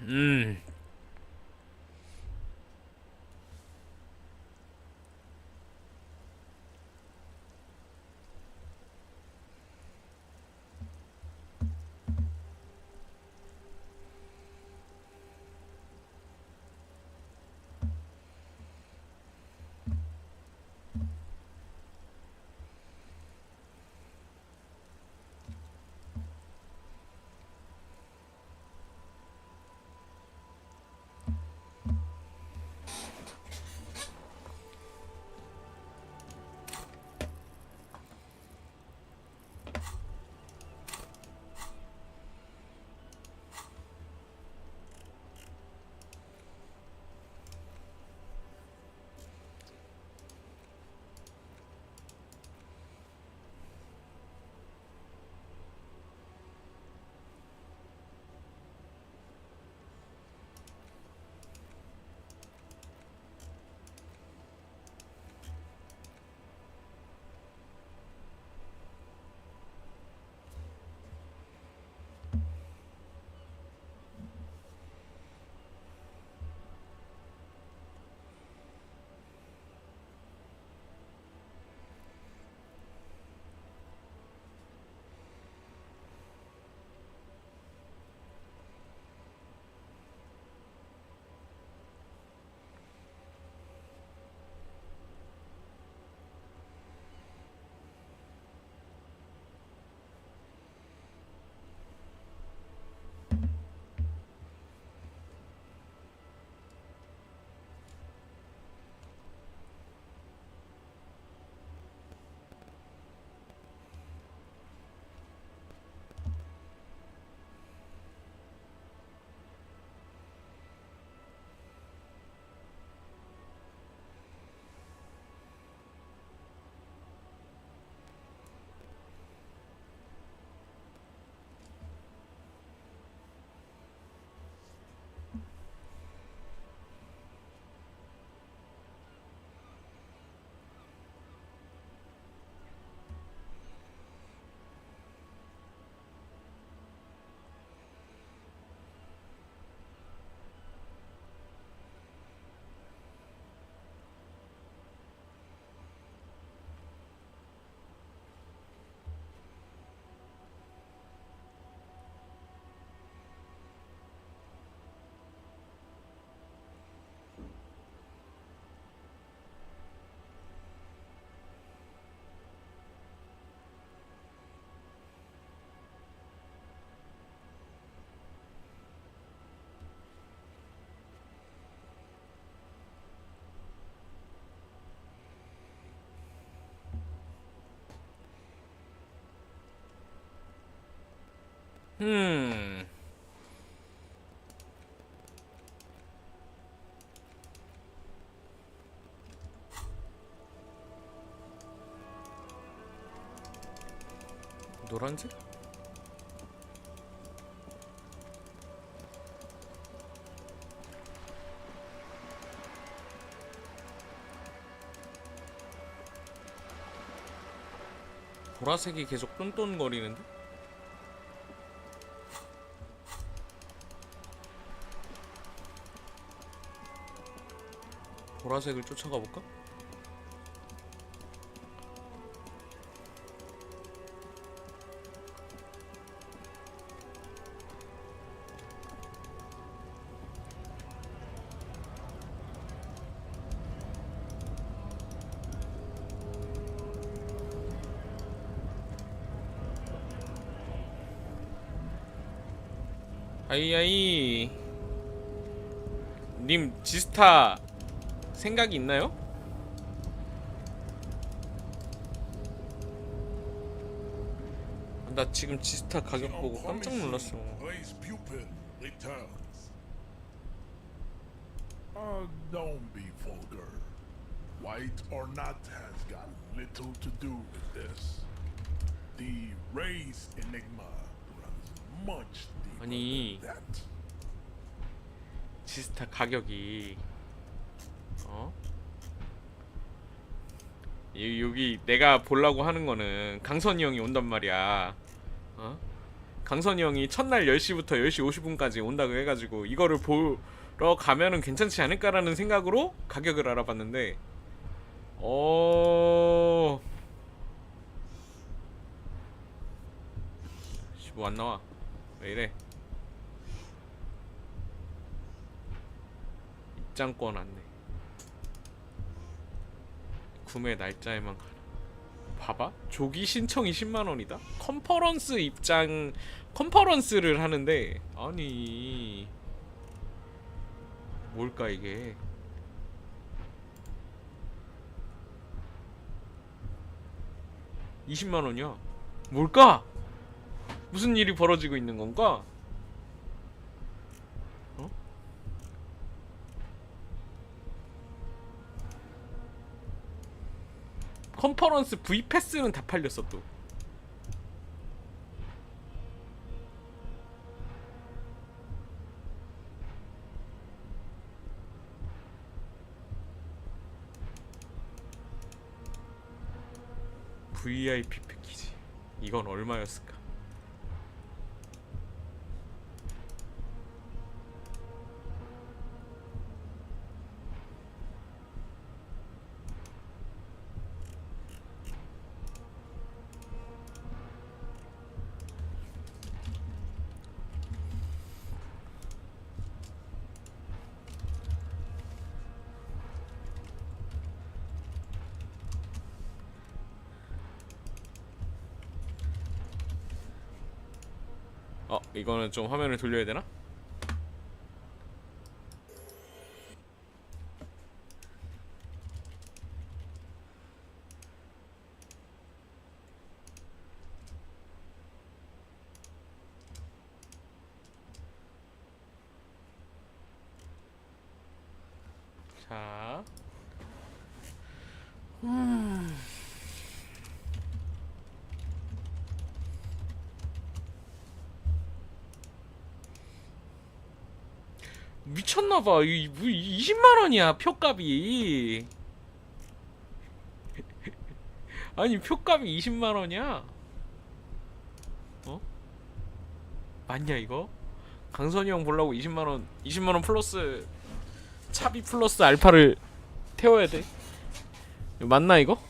음. 음. 노란색? 보라색이 계속 똔똔거리는데? 보라색을 쫓아가 볼까? 아이아이 님 지스타 생각이 있나요? 나 지금 지스타 가격 보고 깜짝 놀랐어. Don't be vulgar. White or not has got little to do with this. The race enigma runs much deeper 아니 than that. 지스타 가격이 여기 내가 보려고 하는 거는 강선이 형이 온단 말이야. 강선이 형이 첫날 10시부터 10시 50분까지 온다고 해가지고 이거를 보러 가면은 괜찮지 않을까라는 생각으로 가격을 알아봤는데 뭐 안 나와. 왜 이래? 입장권 안내. 구매 날짜에만 가라. 봐봐. 조기 신청이 10만원이다. 컨퍼런스를 하는데 아니 뭘까 이게. $200,000이야. 뭘까? 무슨 일이 벌어지고 있는 건가? 어? 컨퍼런스 V 패스는 다 팔렸어 또. VIP 패키지. 이건 얼마였을까? 이거는 좀 화면을 돌려야 되나? 자. 미쳤나봐. 20만원이야 표값이. 아니 표값이 20만원이야. 어? 맞냐 이거? 강선이 형 보려고 20만원 플러스 차비 플러스 알파를 태워야 돼. 맞나 이거?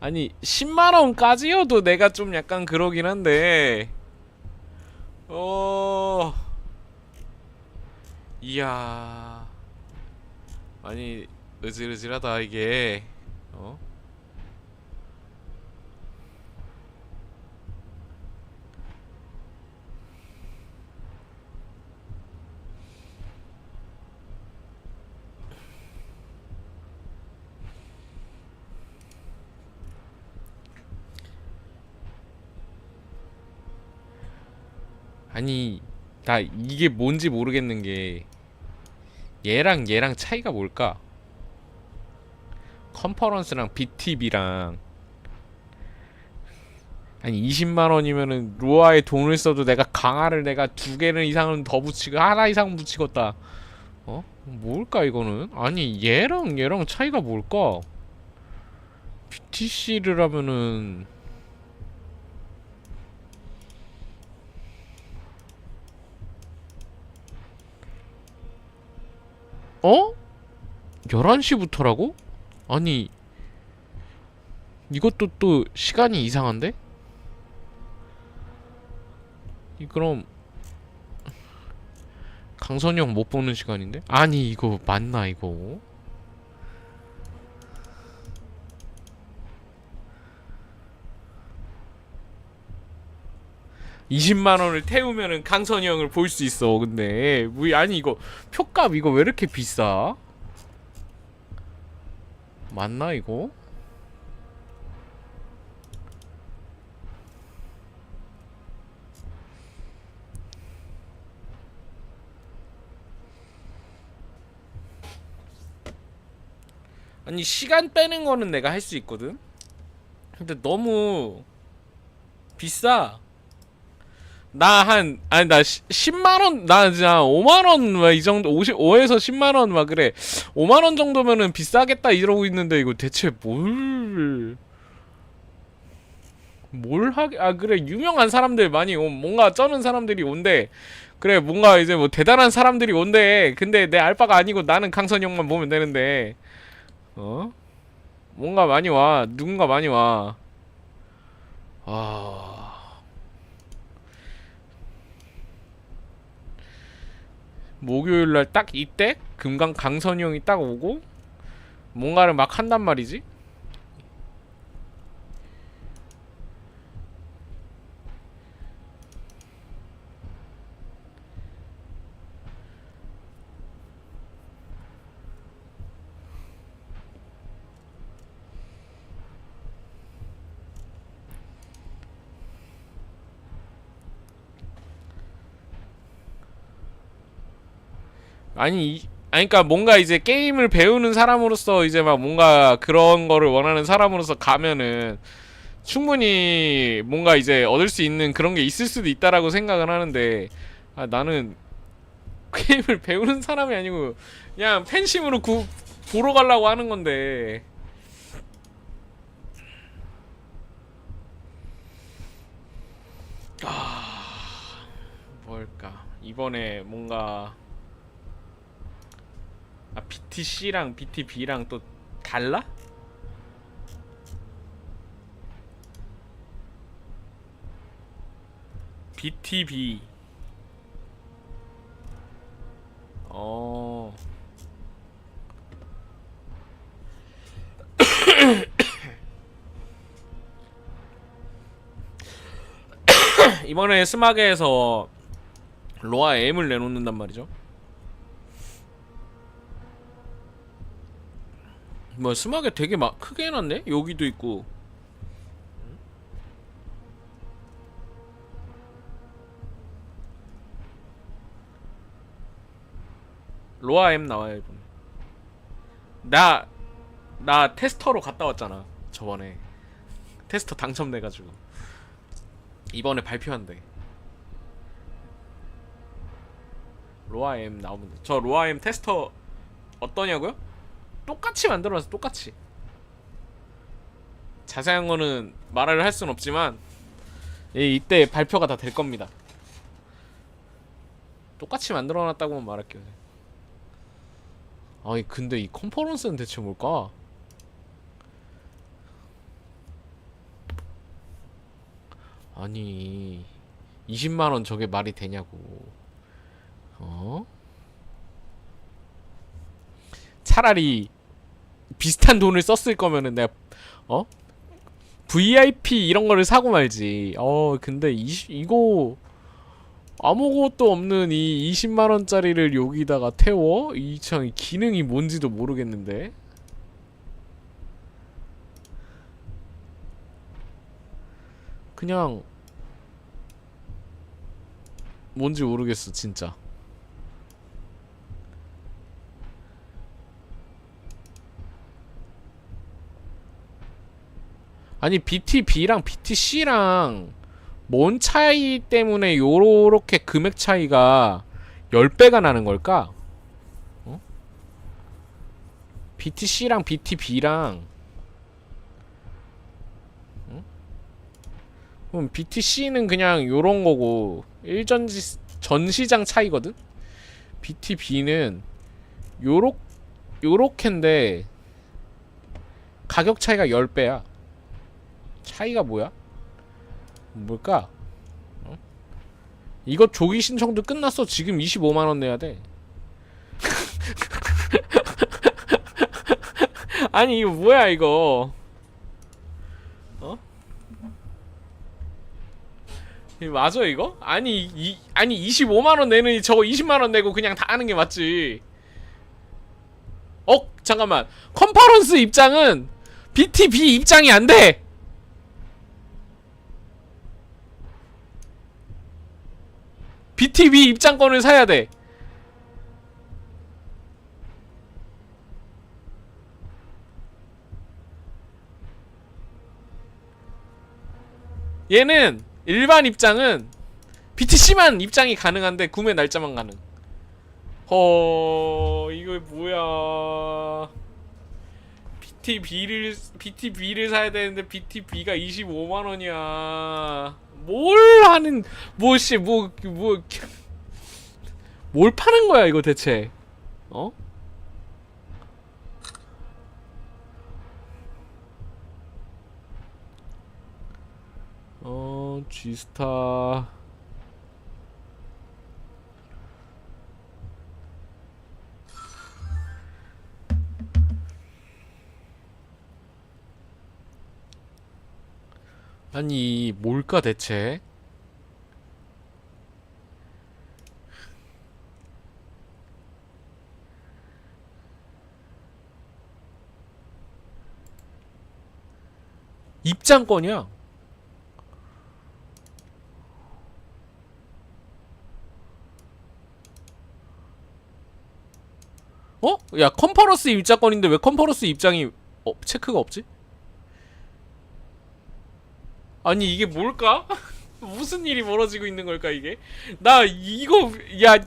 아니 10만원까지여도 내가 좀 약간 그러긴 한데 이야, 아니 으질으질하다 이게. 아니 나 이게 뭔지 모르겠는 게 얘랑 차이가 뭘까? 컨퍼런스랑 BTB랑 아니 20만원이면은 로아에 돈을 써도 내가 강화를 내가 2개는 이상은 더 붙이고 하나 이상 붙이겠다. 뭘까 이거는? 아니 얘랑 차이가 뭘까? BTC를 하면은 11시부터라고? 아니 이것도 또 시간이 이상한데? 그럼 강선이 형 못 보는 시간인데? 아니 이거 맞나 이거? $200,000을 태우면은 강선이 형을 볼 수 있어. 근데 아니 이거 표값 이거 왜 이렇게 비싸? 맞나 이거? 아니 시간 빼는 거는 내가 할 수 있거든? 근데 너무 비싸. 나 10만원, 나 진짜 5만원, 막 이 정도, 5에서 10만원, 막 그래. 5만원 정도면은 비싸겠다 이러고 있는데, 이거 대체 뭘 하게? 아 그래 유명한 사람들 많이 뭔가 쩌는 사람들이 온대. 그래 뭔가 이제 뭐 대단한 사람들이 온대. 근데 내 알바가 아니고 나는 강선이 형만 보면 되는데 어? 뭔가 많이 와. 누군가 많이 와. 아 목요일날 딱 이때 금강 강선이 형이 딱 오고 뭔가를 막 한단 말이지. 아니 그니까 뭔가 이제 게임을 배우는 사람으로서 이제 막 뭔가 그런 거를 원하는 사람으로서 가면은 충분히 뭔가 이제 얻을 수 있는 그런 게 있을 수도 있다라고 생각은 하는데 아 나는 게임을 배우는 사람이 아니고 그냥 팬심으로 보러 가려고 하는 건데 뭘까 이번에 뭔가 BTC랑 BTB랑 또 달라? BTB 이번에 스마게에서 로아 M을 내놓는단 말이죠. 뭐 스마게 되게 막 크게 해놨네? 여기도 있고 로아 M 나와요 이번에. 나 테스터로 갔다 왔잖아 저번에. 테스터 당첨돼가지고 이번에 발표한대. 로아 M 나오면 돼. 저 로아 M 테스터 어떠냐고요? 똑같이 만들어놨어. 똑같이. 자세한 거는 말을 할 순 없지만 이때 발표가 다 될 겁니다. 똑같이 만들어놨다고만 말할게요. 아니 근데 이 컨퍼런스는 대체 뭘까? 아니 20만원 저게 말이 되냐고. 차라리 비슷한 돈을 썼을 거면은 내가 VIP 이런 거를 사고 말지. 근데 이거 아무것도 없는 이 20만원짜리를 여기다가 태워? 이 참 기능이 뭔지도 모르겠는데. 그냥 뭔지 모르겠어 진짜. 아니 BTB랑 BTC랑 뭔 차이 때문에 요렇게 금액 차이가 10배가 나는 걸까? BTC랑 BTB랑 그럼 BTC는 그냥 요런 거고 전시장 차이거든? BTB는 요렇게인데 가격 차이가 10배야. 차이가 뭐야? 뭘까? 이거 조기 신청도 끝났어. 지금 25만원 내야 돼. 아니 이거 뭐야 이거. 맞아 이거? 아니 25만원 내는 저거 20만원 내고 그냥 다 하는 게 맞지. 잠깐만. 컨퍼런스 입장은 BTB 입장이 안 돼. BTB 입장권을 사야 돼. 얘는 일반 입장은 BTC만 입장이 가능한데 구매 날짜만 가능. 이거 뭐야? BTB를 사야 되는데 BTB가 25만 원이야. 뭘 하는 뭐씨 뭘 파는 거야 이거 대체? 어? G스타. 아니 뭘까 대체? 입장권이야. 어? 야 컨퍼런스 입장권인데 왜 컨퍼런스 입장이 체크가 없지? 아니 이게 뭘까? 무슨 일이 벌어지고 있는 걸까 이게? 나 이거 야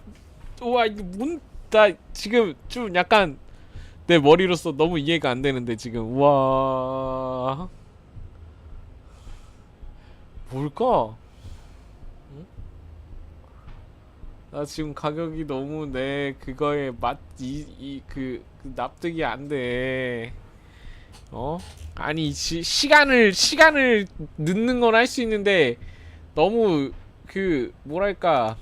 와 이거 나 지금 좀 약간 내 머리로서 너무 이해가 안 되는데 지금. 와 뭘까? 응? 나 지금 가격이 너무 내 그거에 그 납득이 안 돼. 아니 시간을 늦는 건 할 수 있는데 너무 그 뭐랄까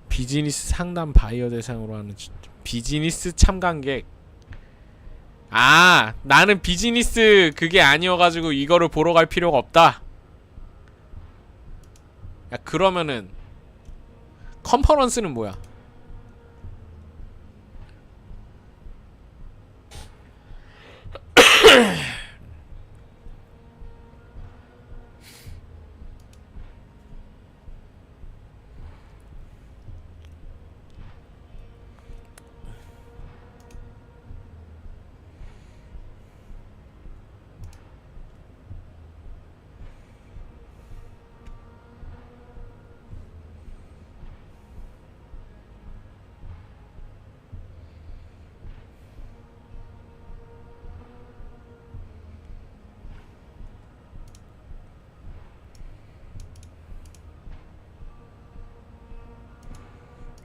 비즈니스 상담 바이어 대상으로 하는 비즈니스 참관객. 아 나는 비즈니스 그게 아니어가지고 이거를 보러 갈 필요가 없다. 야 그러면은 컨퍼런스는 뭐야?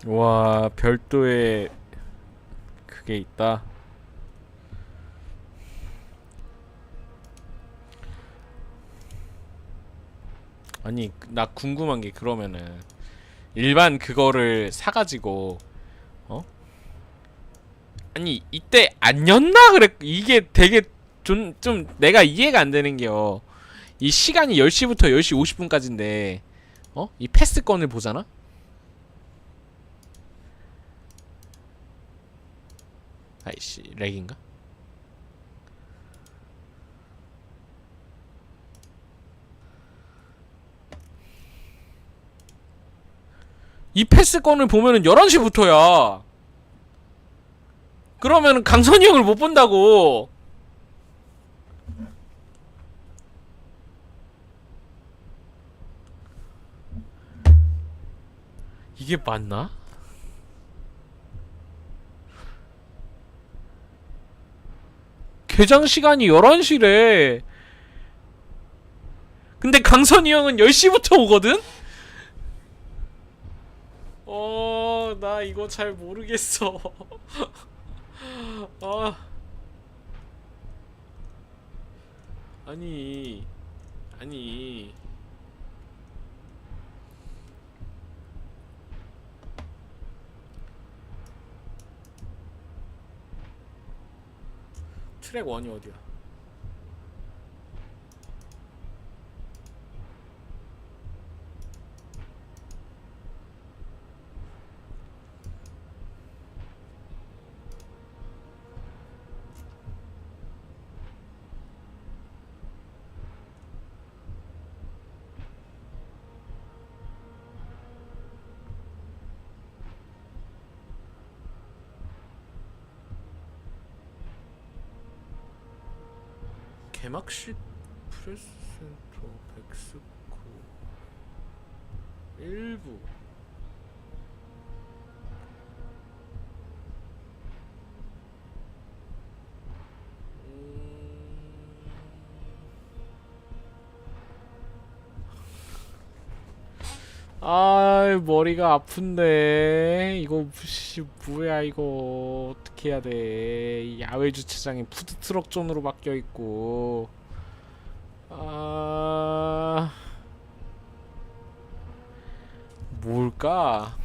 와 별도의 그게 있다. 아니 나 궁금한 게 그러면은 일반 그거를 사가지고 아니 이때 안 였나 그래. 이게 되게 좀 내가 이해가 안 되는 게요. 이 시간이 10시부터 10시 50분까지인데 이 패스권을 보잖아? 아이씨 렉인가? 이 패스권을 보면은 11시부터야. 그러면은 강선이 형을 못 본다고. 이게 맞나? 개장 시간이 11시래. 근데 강선이 형은 10시부터 오거든? 나 이거 잘 모르겠어. 아. 아니. 트랙 1이 어디야? 개막식 프레스센터 백스코 일부. 아, 머리가 아픈데 이거 씨 뭐야 이거 어떻게 해야 돼? 이 야외 주차장이 푸드트럭 존으로 바뀌어 있고. 아, 뭘까?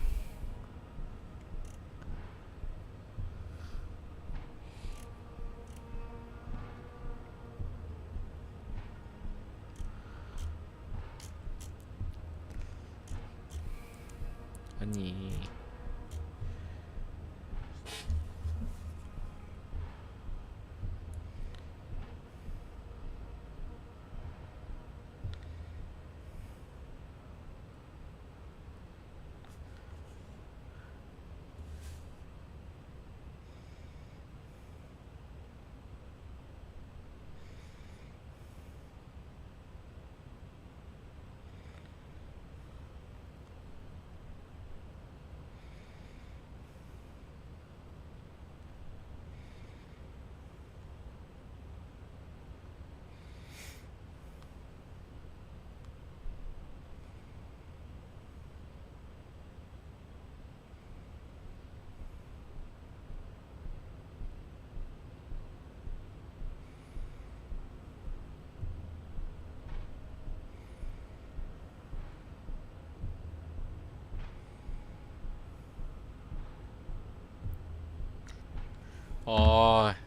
아니,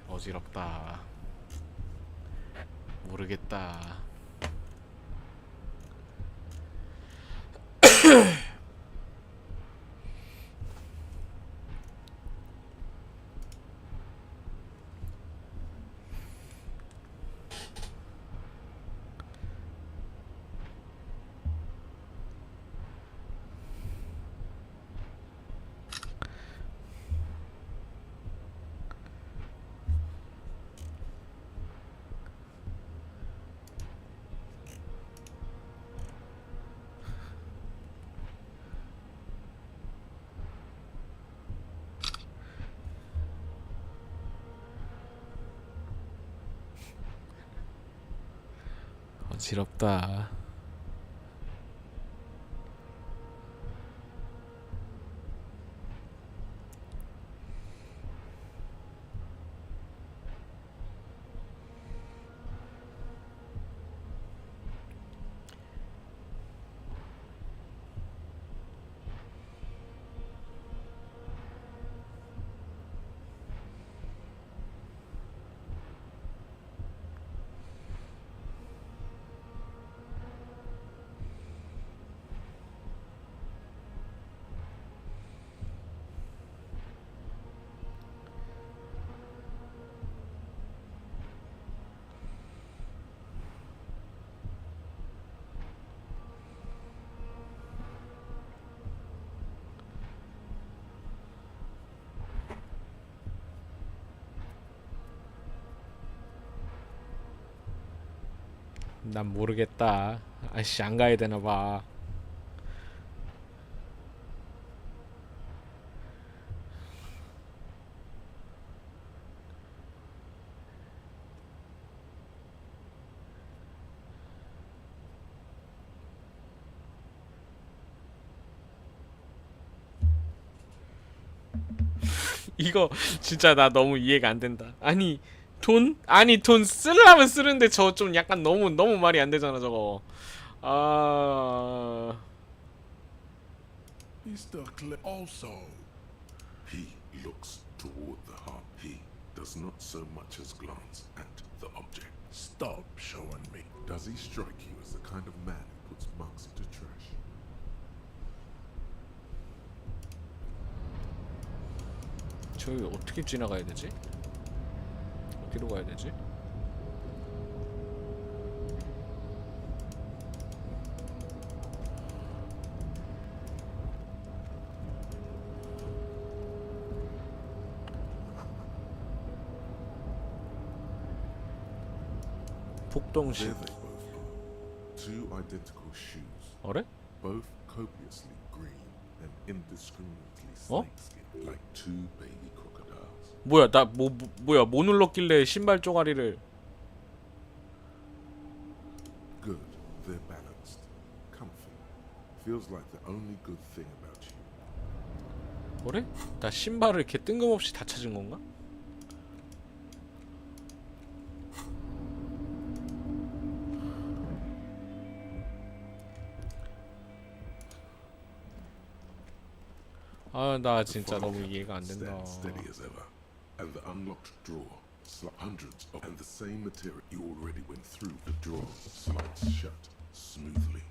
어지럽다. 모르겠다. 어지럽다. 난 모르겠다. 아씨, 안 가야 되나 봐. 이거 진짜 나 너무 이해가 안 된다. 아니, 돈? 아니, 돈 쓰려면 쓰는데 저 좀 약간 너무 말이 안 되잖아, 저거. 아, Mr. Clay also. He looks toward the heart. He does not so much as glance at the object. Stop showing me. Does he strike you as the kind of man who puts marks into trash? 저기 어떻게 지나가야 되지? 어디로 가야 되지? 복동식. There they both are. Two identical shoes, 어래? both copiously green and indiscriminately 어? snakeskin, like two baby crocodiles. 뭐야 나 뭐야 뭐 눌렀길래 신발 쪼가리를. Good, they're balanced, comfy. Feels like the only good thing about you. 뭐래? 나 신발을 이렇게 뜬금없이 다 찾은 건가? 아, 나 진짜 너무 이해가 안 된다. Stand steady as ever, and the unlocked drawer, hundreds of, and the same material you already went through. The drawer slides shut smoothly.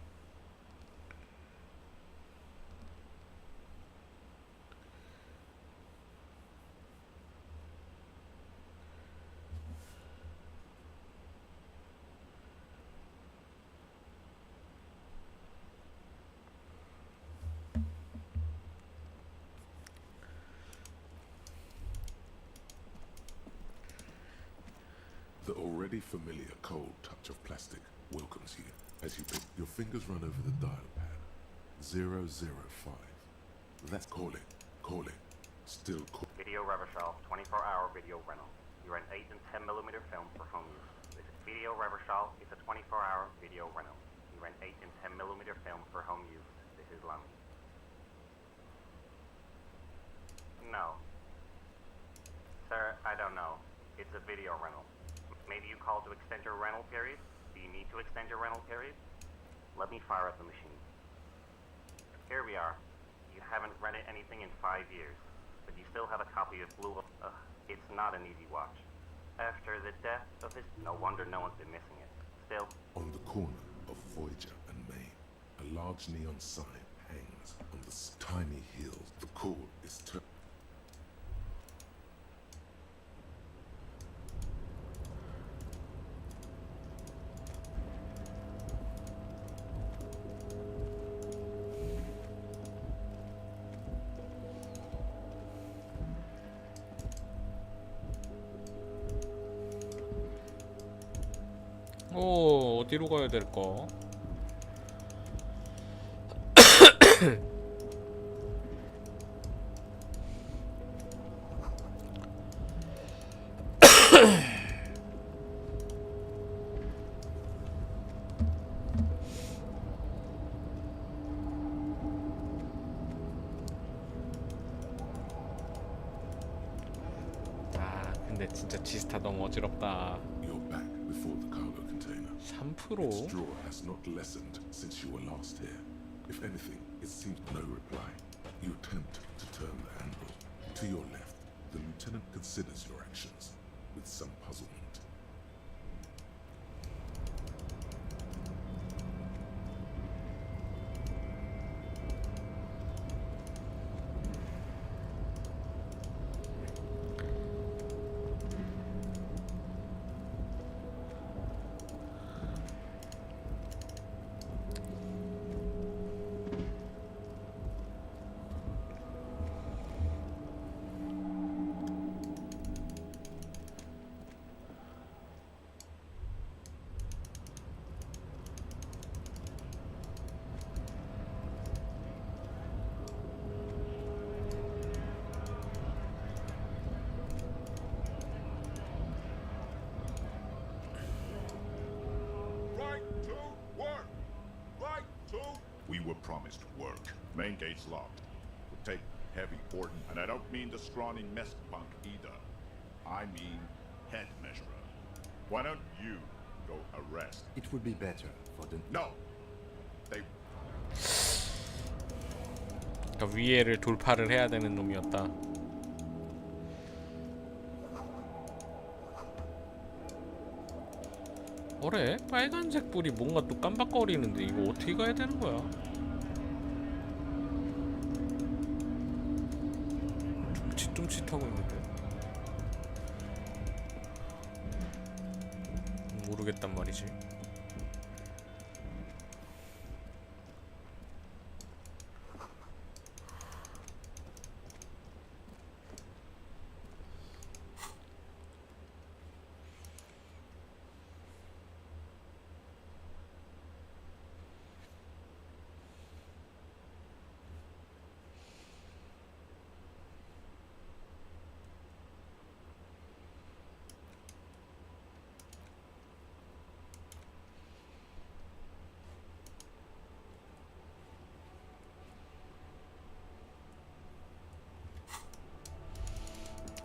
The already familiar cold touch of plastic welcomes you as you pick. Your fingers run over the dial pad. 005. That's calling. Still call. Video Reversal, 24-hour video rental. You rent 8 and 10mm film for home use. This is Video Reversal. It's a 24-hour video rental. You rent 8 and 10mm film for home use. This is Lummy. No. Sir, I don't know. It's a video rental. Maybe you called to extend your rental period? Do you need to extend your rental period? Let me fire up the machine. Here we are. You haven't rented anything in 5 years, but you still have a copy of Blue. It's not an easy watch. After the death of his... No wonder no one's been missing it. Still... On the corner of Voyager and Main, a large neon sign hangs on the tiny hills. The cord is turned. 어디로 가야 될까? 아, 근데 진짜 지스타 너무 어지럽다. You're back before the cargo container. 3%? Its drawer has not lessened since you were last here. If anything, it seems no reply. You attempt to turn the handle. To your left, the lieutenant considers your actions with some puzzlement. We were promised work. Main gate's locked. We'll take heavy ordnance, and I don't mean the scrawny mess bunk either. I mean head measurer. Why don't you go arrest? It would be better for the... No! They... 그러니까 위에를 돌파를 해야 되는 놈이었다. 뭐래? 빨간색 불이 뭔가 또 깜빡거리는데 이거 어떻게 가야 되는 거야? tum칫tum칫하고 있는데 모르겠단 말이지.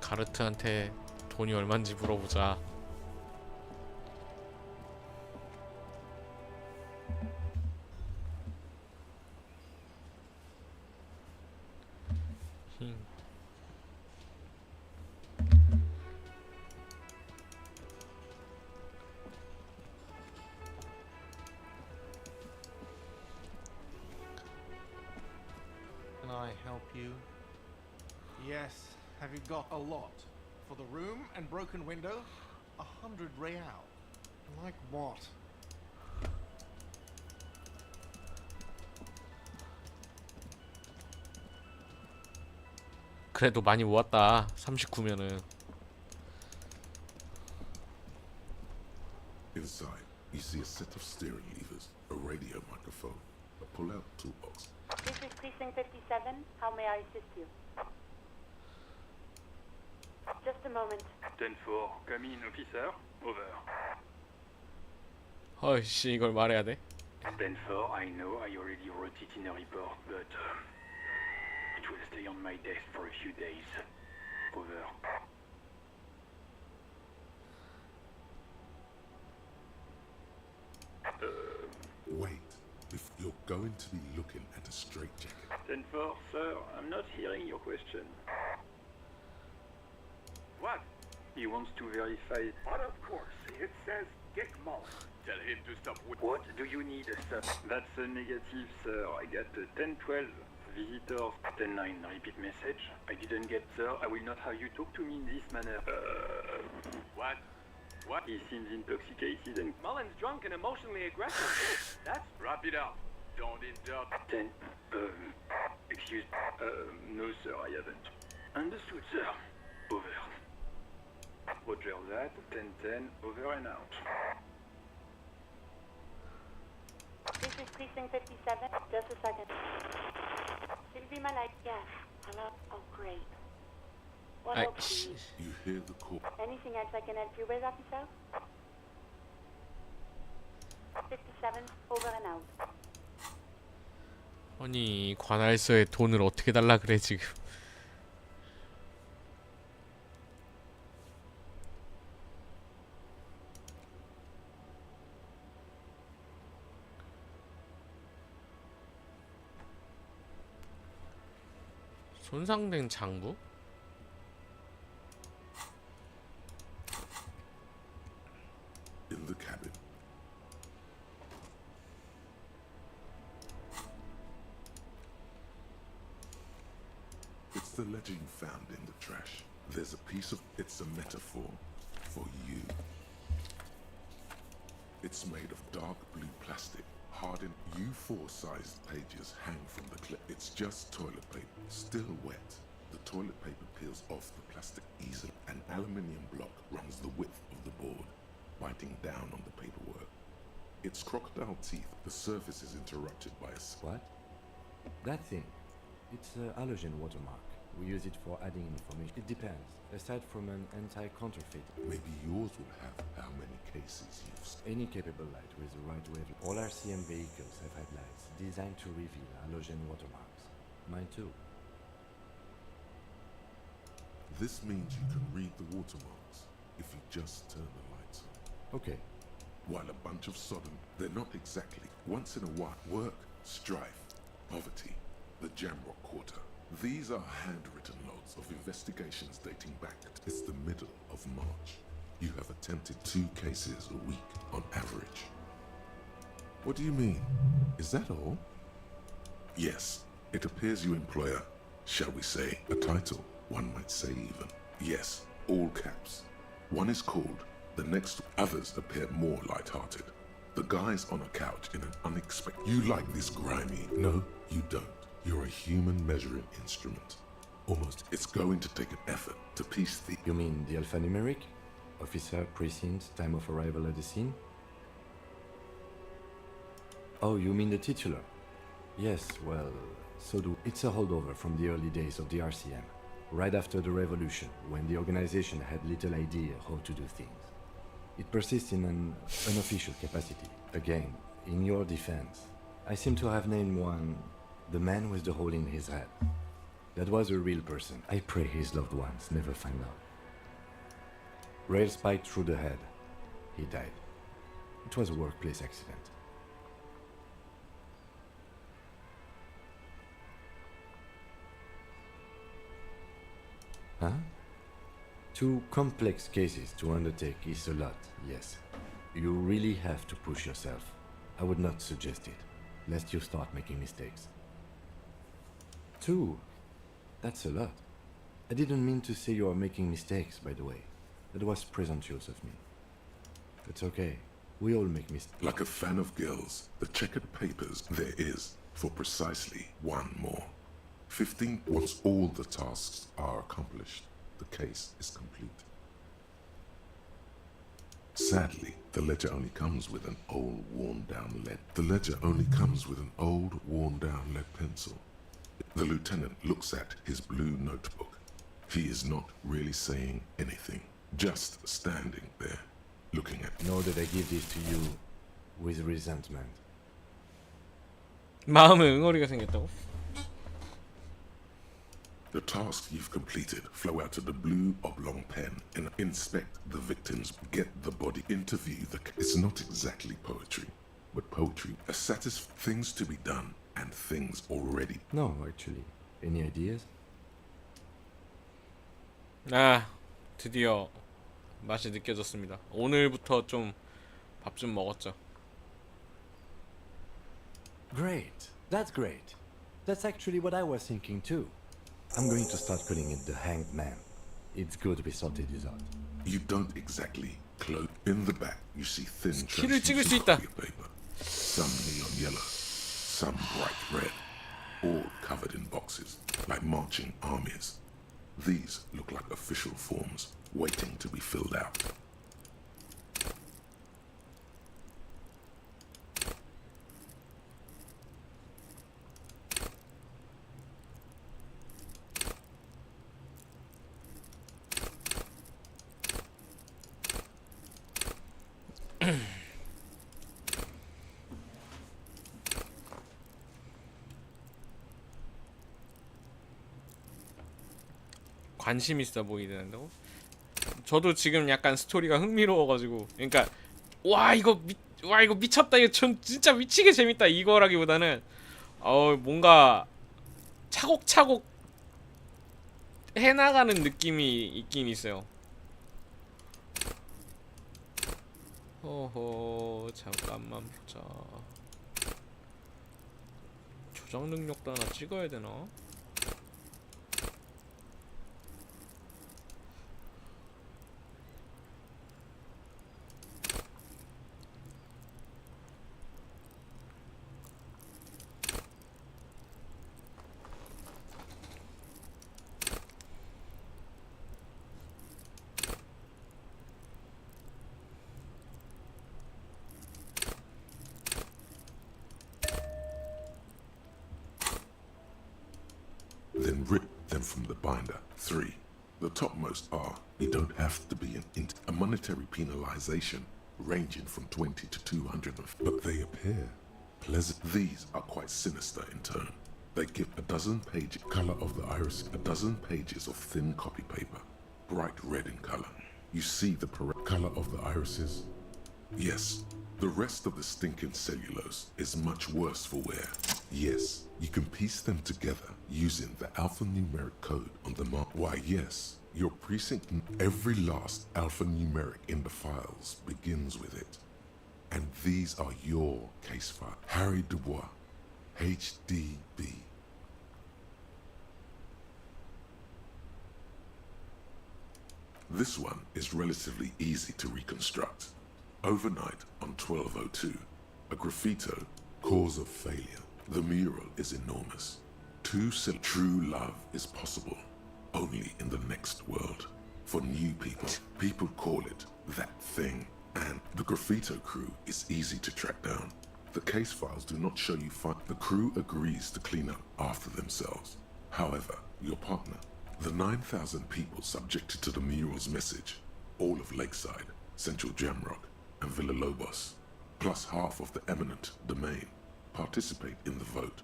가르트한테 돈이 얼만지 물어보자. Can I help you? Yes, have you got a lot? For the room and broken window? 100 real. Like what? 그래도 많이 모았다. 39면은. Inside, you see a set of steering levers, a radio microphone, a pull-out toolbox. This is Precinct 57. How may I assist you? Just a moment. 10-4, come in, officer. Over. 어이씨 이걸 말해야 돼? 10-4, I know I already wrote it in a report, but it will stay on my desk for a few days. Over. Wait, if you're going to be looking at a straitjacket. 10-4, sir, I'm not hearing your question. What? He wants to verify. But of course, it says Dick Mullen. Tell him to stop. What do you need, sir? That's a negative, sir. I got 10-12 visitors. 10-9 repeat message. I didn't get, sir. I will not have you talk to me in this manner. What? What? He seems intoxicated and Mullen's drunk and emotionally aggressive. That's wrap it up. Don't indulge. 10. Excuse. No, sir, I haven't. Understood, sir. Over. Roger that. 10-10. Over and out. This is Precinct 57. Just a second. Sylvie Malak, yes. Hello? Oh, great. What I, else, please? You hear the call. Anything else I can help you with, officer? 57. Over and out. 아니 관할서에 돈을 어떻게 달라 그래 지금. 손상된 장부? In the cabin. It's the legend you found in the trash. There's a piece of... It's a metaphor for you. It's made of dark blue plastic, hardened U4-sized pages hang from the clip. It's just toilet paper, still wet. The toilet paper peels off the plastic easily. An aluminium block runs the width of the board, biting down on the paperwork. Its crocodile teeth, the surface is interrupted by a... What? That thing. It's a halogen watermark. We use it for adding information. It depends. Aside from an anti-counterfeit, Maybe yours will have how many cases you've... any capable light with the right wave. All RCM vehicles have headlights designed to reveal halogen watermarks. Mine too. This means you can read the watermarks if you just turn the lights on. Okay. While a bunch of Sodom, they're not exactly. Once in a while, work, strife, poverty, the Jamrock Quarter. These are handwritten logs of investigations dating back. It's the middle of March. You have attempted 2 cases a week on average. What do you mean? Is that all? Yes, it appears you employ a, shall we say, a title. One might say even. Yes, all caps. One is called, the next others appear more light-hearted. The guy's on a couch in an unexpected... You like this grimy? No, you don't. You're a human measuring instrument. Almost. It's going to take an effort to piece the... You mean the alphanumeric? Officer, precinct, time of arrival at the scene? Oh, you mean the titular? Yes, well, so do... It's a holdover from the early days of the RCM. Right after the revolution, when the organization had little idea how to do things. It persists in an unofficial capacity. Again, in your defense, I seem to have named one... the man with the hole in his head. That was a real person. I pray his loved ones never find out. Rail spiked through the head. He died. It was a workplace accident. Huh? 2 complex cases to undertake is a lot, yes. You really have to push yourself. I would not suggest it, lest you start making mistakes. 2? That's a lot. I didn't mean to say you are making mistakes, by the way. That was presumptuous of me. It's okay. We all make mistakes. Like a fan of girls, the checkered papers there is for precisely one more. 15. Once all the tasks are accomplished, the case is complete. Sadly, the ledger only comes with an old, worn-down lead. The ledger only comes with an old, worn-down lead pencil. The lieutenant looks at his blue notebook. He is not really saying anything, just standing there, looking at. Know that I give this to you with resentment. 마음에 응어리가 생겼다고? The tasks you've completed flow out of the blue oblong pen and inspect the victims, get the body, interview the. It's not exactly poetry, but poetry. Things to be done and things already. No, actually. Any ideas? 아, 드디어 맛이 느껴졌습니다. 오늘부터 좀 밥 좀 먹었죠. Great. That's great. That's actually what I was thinking too. I'm going to start calling it the Hanged Man. It's good we sorted this out. You don't exactly close. In the back, you see thin 키를 찍을 수 translucent 있다. copy of paper. Some neon yellow, some bright red, all covered in boxes, like marching armies. These look like official forms, waiting to be filled out. 관심 있어 보이는다고? 저도 지금 약간 스토리가 흥미로워가지고, 그러니까 와 이거 미쳤다, 이거 전 진짜 미치게 재밌다 이거라기보다는 뭔가 차곡차곡 해나가는 느낌이 있긴 있어요. 허허, 잠깐만 보자. 조작 능력도 하나 찍어야 되나? Then rip them from the binder. 3. The topmost are, you don't have to be a monetary penalization ranging from 20 to 200, but they appear pleasant. These are quite sinister in turn. They give a dozen pages, color of the iris, a dozen pages of thin copy paper, bright red in color. You see the color of the irises? Yes. The rest of the stinking cellulose is much worse for wear. Yes, you can piece them together using the alphanumeric code on the mark. Why, yes, your precinct, every last alphanumeric in the files begins with it. And these are your case files. Harry Dubois, HDB. This one is relatively easy to reconstruct. Overnight on 1202, a graffito, cause of failure. The mural is enormous. True love is possible only in the next world. For new people, people call it that thing. And the graffito crew is easy to track down. The case files do not show you the crew agrees to clean up after themselves. However, your partner, the 9,000 people subjected to the mural's message, all of Lakeside, Central Jamrock, and Villalobos, plus half of the eminent domain, participate in the vote.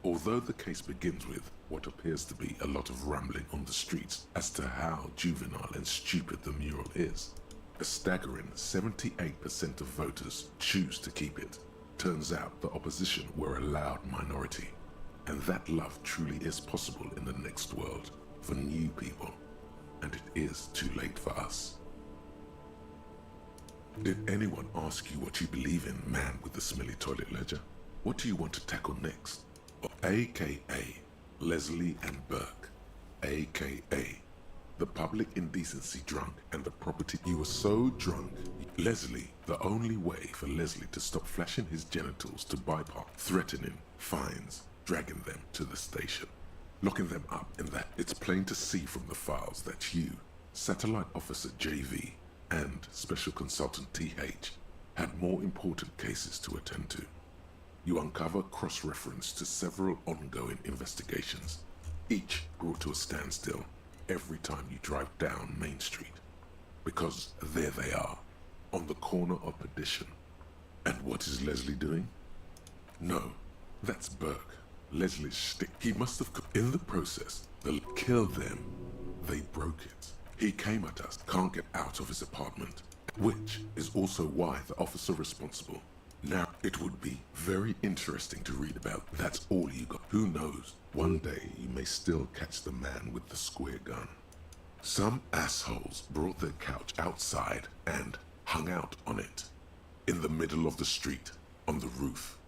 Although the case begins with what appears to be a lot of rambling on the streets as to how juvenile and stupid the mural is, a staggering 78% of voters choose to keep it. Turns out the opposition were a loud minority, and that love truly is possible in the next world for new people, and it is too late for us. Did anyone ask you what you believe in, man with the smelly toilet ledger? What do you want to tackle next? AKA Leslie and Burke, AKA the public indecency drunk and the property. You were so drunk, Leslie, the only way for Leslie to stop flashing his genitals to bypass, threatening fines, dragging them to the station, locking them up in that. It's plain to see from the files that you, Satellite Officer JV, and Special Consultant TH had more important cases to attend to. You uncover cross-reference to several ongoing investigations, each brought to a standstill every time you drive down Main Street, because there they are, on the corner of Perdition. And what is Leslie doing? No, that's Burke, Leslie's shtick. He must have, in the process, killed them. They broke it. He came at us, can't get out of his apartment, which is also why the officer responsible. Now, it would be very interesting to read about. That's all you got. Who knows? One day you may still catch the man with the square gun. Some assholes brought their couch outside and hung out on it. In the middle of the street, on the roof,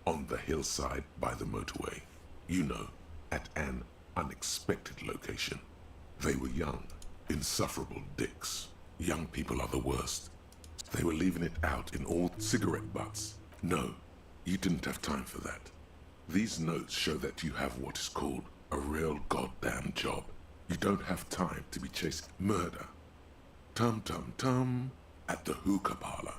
on the hillside by the motorway. You know, at an unexpected location. They were young, insufferable dicks. Young people are the worst. They were leaving it out in all cigarette butts. No, you didn't have time for that. These notes show that you have what is called a real goddamn job. You don't have time to be chasing murder. Tum tum tum at the hookah parlor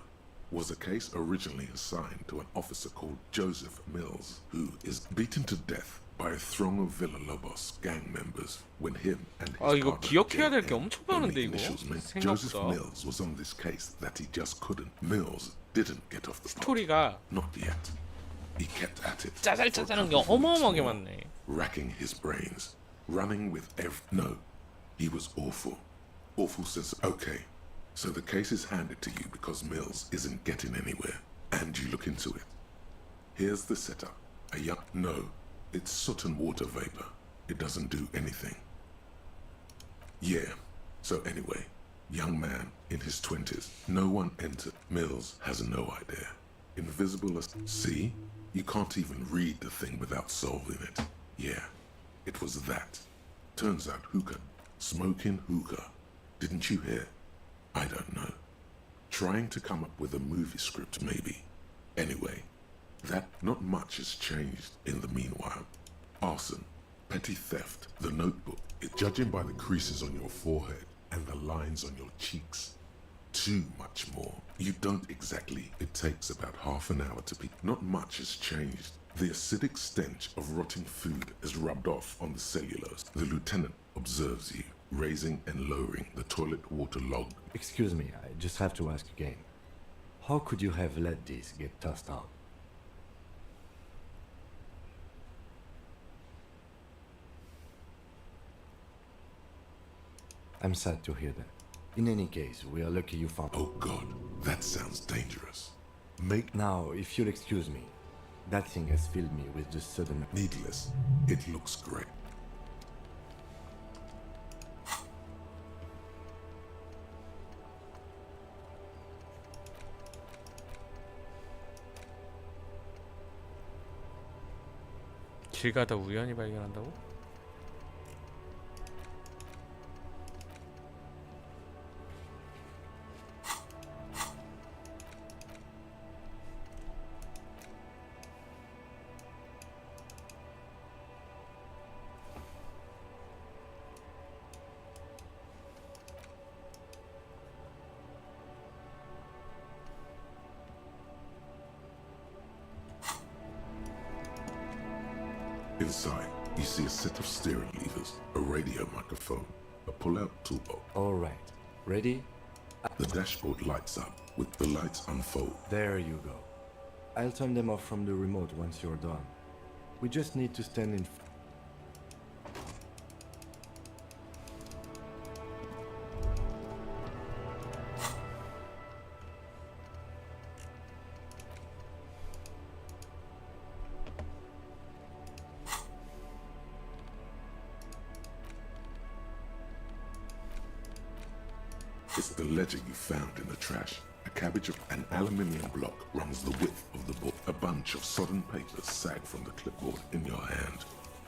was a case originally assigned to an officer called Joseph Mills, who is beaten to death by a throng of Villalobos gang members when him and his 이거 partner 기억해야 될 게 JM, 엄청 only 많은데 이거 initials meant Joseph 생각보다 Mills was on this case that he just couldn't. Mills didn't get off the pot. 스토리가 Not yet. He kept at it. 짜잘짜잘한 게 for a couple of 어마어마하게 weeks more, 많네. racking his brains, running with no, he was awful. Awful says, okay, so the case is handed to you because Mills isn't getting anywhere, and you look into it. Here's the setup. A young, no, it's soot and water vapor. It doesn't do anything. Yeah, so anyway, young man in his 20s, no one entered. Mills has no idea. Invisible as, see? You can't even read the thing without solving it. Yeah, it was that. Turns out hookah, smoking hookah. Didn't you hear? I don't know. Trying to come up with a movie script maybe. Anyway, that not much has changed in the meanwhile. Arson, petty theft, the notebook. Judging by the creases on your forehead and the lines on your cheeks. Too much more. You don't exactly. It takes about half an hour to be. Not much has changed. The acidic stench of rotting food is rubbed off on the cellulose. The lieutenant observes you, raising and lowering the toilet water log. Excuse me, I just have to ask again. How could you have let this get tossed out? I'm sad to hear that. In any case, we are lucky you found. Oh God, that sounds dangerous. Now, if you'll excuse me, that thing has filled me with the sudden. Needless. It looks great. 길 가다 우연히 발견한다고? Inside, you see a set of steering levers, a radio microphone, a pull-out toolbox. All right. Ready? The dashboard lights up with the lights unfold. There you go. I'll turn them off from the remote once you're done. We just need to stand in. It's the ledger you found in the trash. A cabbage of an aluminium block runs the width of the book. A bunch of sodden papers sag from the clipboard in your hand.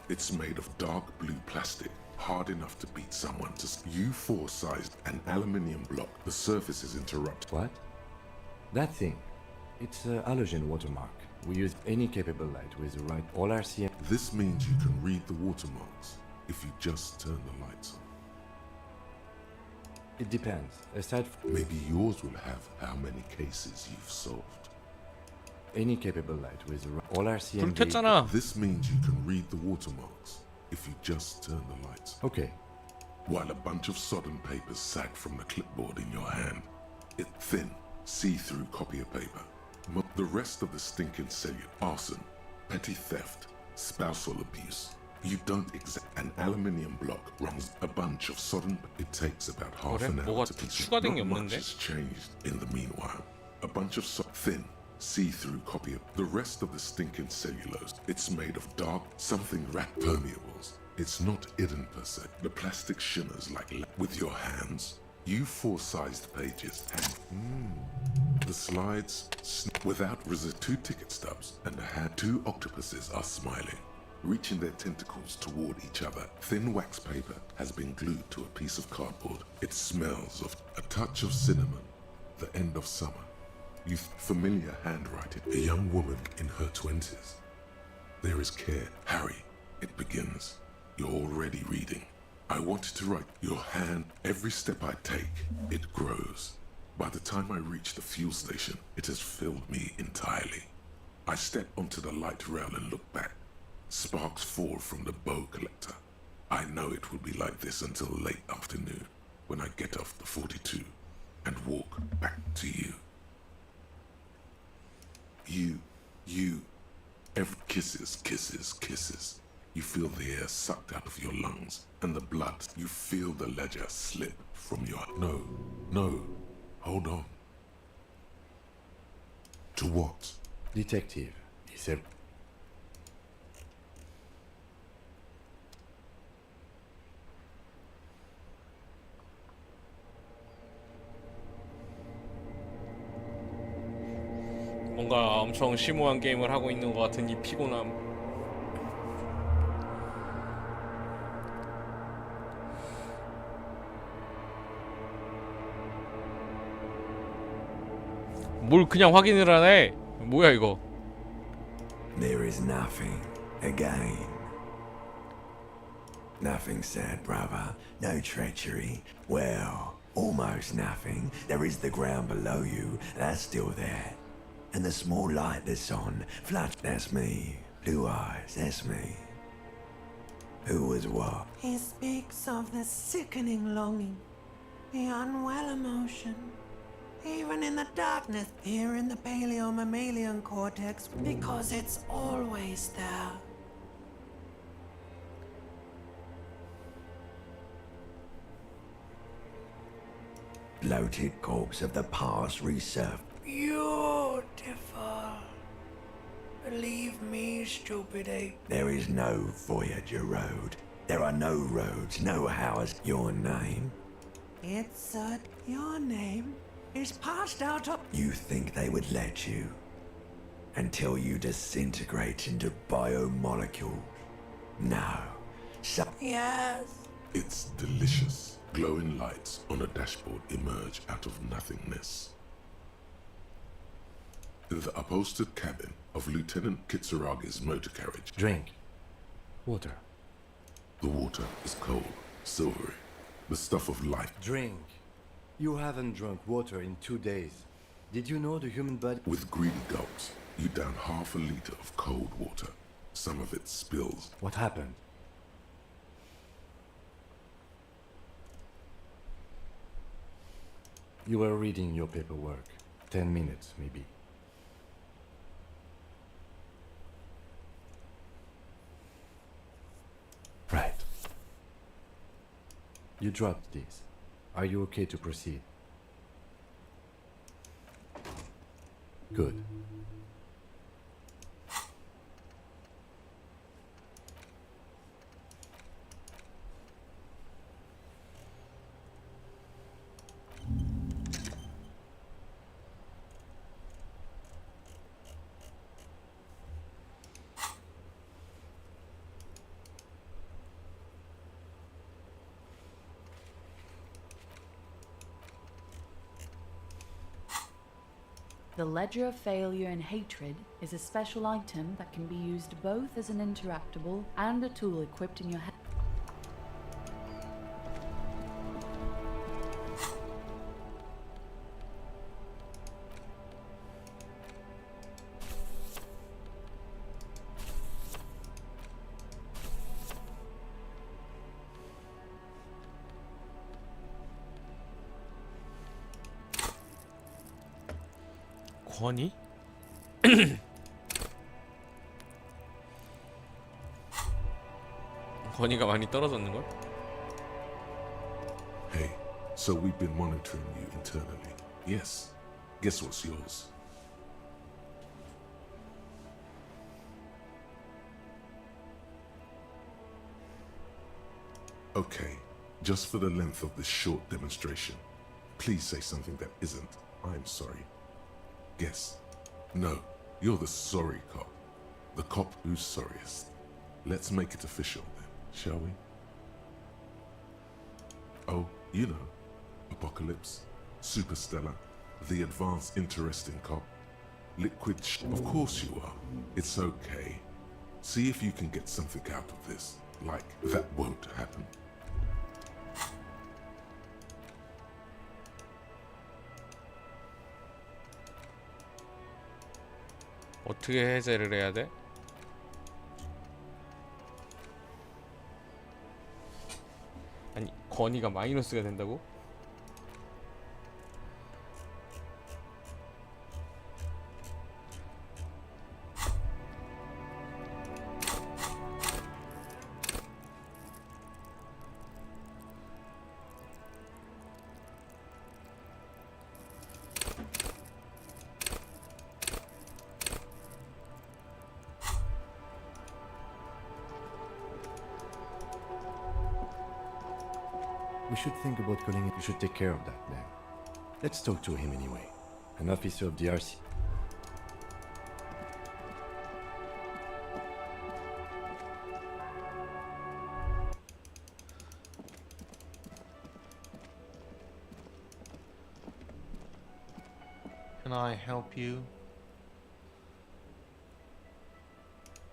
It's made of dark blue plastic, hard enough to beat someone to U4 sized an aluminium block. The surface is interrupted. What? That thing. It's a halogen watermark. We use any capable light with the right all RCM. This means you can read the watermarks if you just turn the lights on. It depends. Aside from Maybe yours will have how many cases you've solved. any capable light with the right all RCM. 불 켰잖아. This means you can read the watermarks if you just turn the lights on. Okay. While a bunch of sodden papers sag from the clipboard in your hand. It's thin, see-through copy of paper. The rest of the stinking cellular arson, petty theft, spousal abuse. You don't exact an aluminium block runs a bunch of sodden. It takes about half 그래? an hour 뭐가 to consume. 추가된 게 Not much 없는데? has changed in the meanwhile. A bunch of thin, see-through copy of the rest of the stinking cellulose. It's made of dark, something permeables. It's not hidden per se. The plastic shimmers like with your hands. You four-sized pages and the slides without resist. 2 ticket stubs and a hand. 2 octopuses are smiling, reaching their tentacles toward each other. Thin wax paper has been glued to a piece of cardboard. It smells of a touch of cinnamon, the end of summer. Familiar handwriting. A young woman in her 20s. There is care. Harry, it begins. You're already reading. I wanted to write your hand. Every step I take, it grows. By the time I reach the fuel station, it has filled me entirely. I step onto the light rail and look back. Sparks fall from the bow collector. I know it will be like this until late afternoon, when I get off the 42 and walk back to you. Kisses, kisses, kisses. You feel the air sucked out of your lungs and the blood. You feel the ledger slip from your... No, hold on. To what? Detective, he said. 뭔가 엄청 심오한 게임을 하고 있는 것 같은 이 피곤함. 뭘 그냥 확인을 하네. 뭐야 이거? There is nothing again. Nothing said, brother. No treachery. Well, almost nothing. There is the ground below you. That's still there. And the small light that's on. Flat, that's me. Blue eyes, that's me. Who was what? He speaks of the sickening longing, the unwell emotion, even in the darkness here in the paleo-mammalian cortex, because it's always there. Bloated corpse of the past resurfaced. Beautiful. Believe me, stupid ape. There is no Voyager Road. There are no roads, no hours. Your name? It's your name is passed out of... You think they would let you? Until you disintegrate into biomolecules? No. So... Yes. It's delicious. Glowing lights on a dashboard emerge out of nothingness. The upholstered cabin of Lieutenant Kitsuragi's motor carriage. Drink. Water. The water is cold, silvery, the stuff of life. Drink. You haven't drunk water in 2 days. Did you know the human body... With greedy gulps, you down half a liter of cold water. Some of it spills. What happened? You were reading your paperwork. 10 minutes, maybe. You dropped these. Are you okay to proceed? Good. The Ledger of Failure and Hatred is a special item that can be used both as an interactable and a tool equipped in your head. 권위? 권위가 많이 떨어졌는걸? Hey, so we've been monitoring you internally. Yes. Guess what's yours? Okay, just for the length of this short demonstration, please say something that isn't, I'm sorry. Guess. No, you're the sorry cop. The cop who's sorriest. Let's make it official then, shall we? Oh, you know. Apocalypse, Superstellar, the advanced interesting cop. Liquid of course you are. It's okay. See if you can get something out of this. Like, that won't happen. 어떻게 해제를 해야 돼? 아니, 권위가 마이너스가 된다고? We should think about calling it. We should take care of that then. Let's talk to him anyway. An officer of the RC. Can I help you?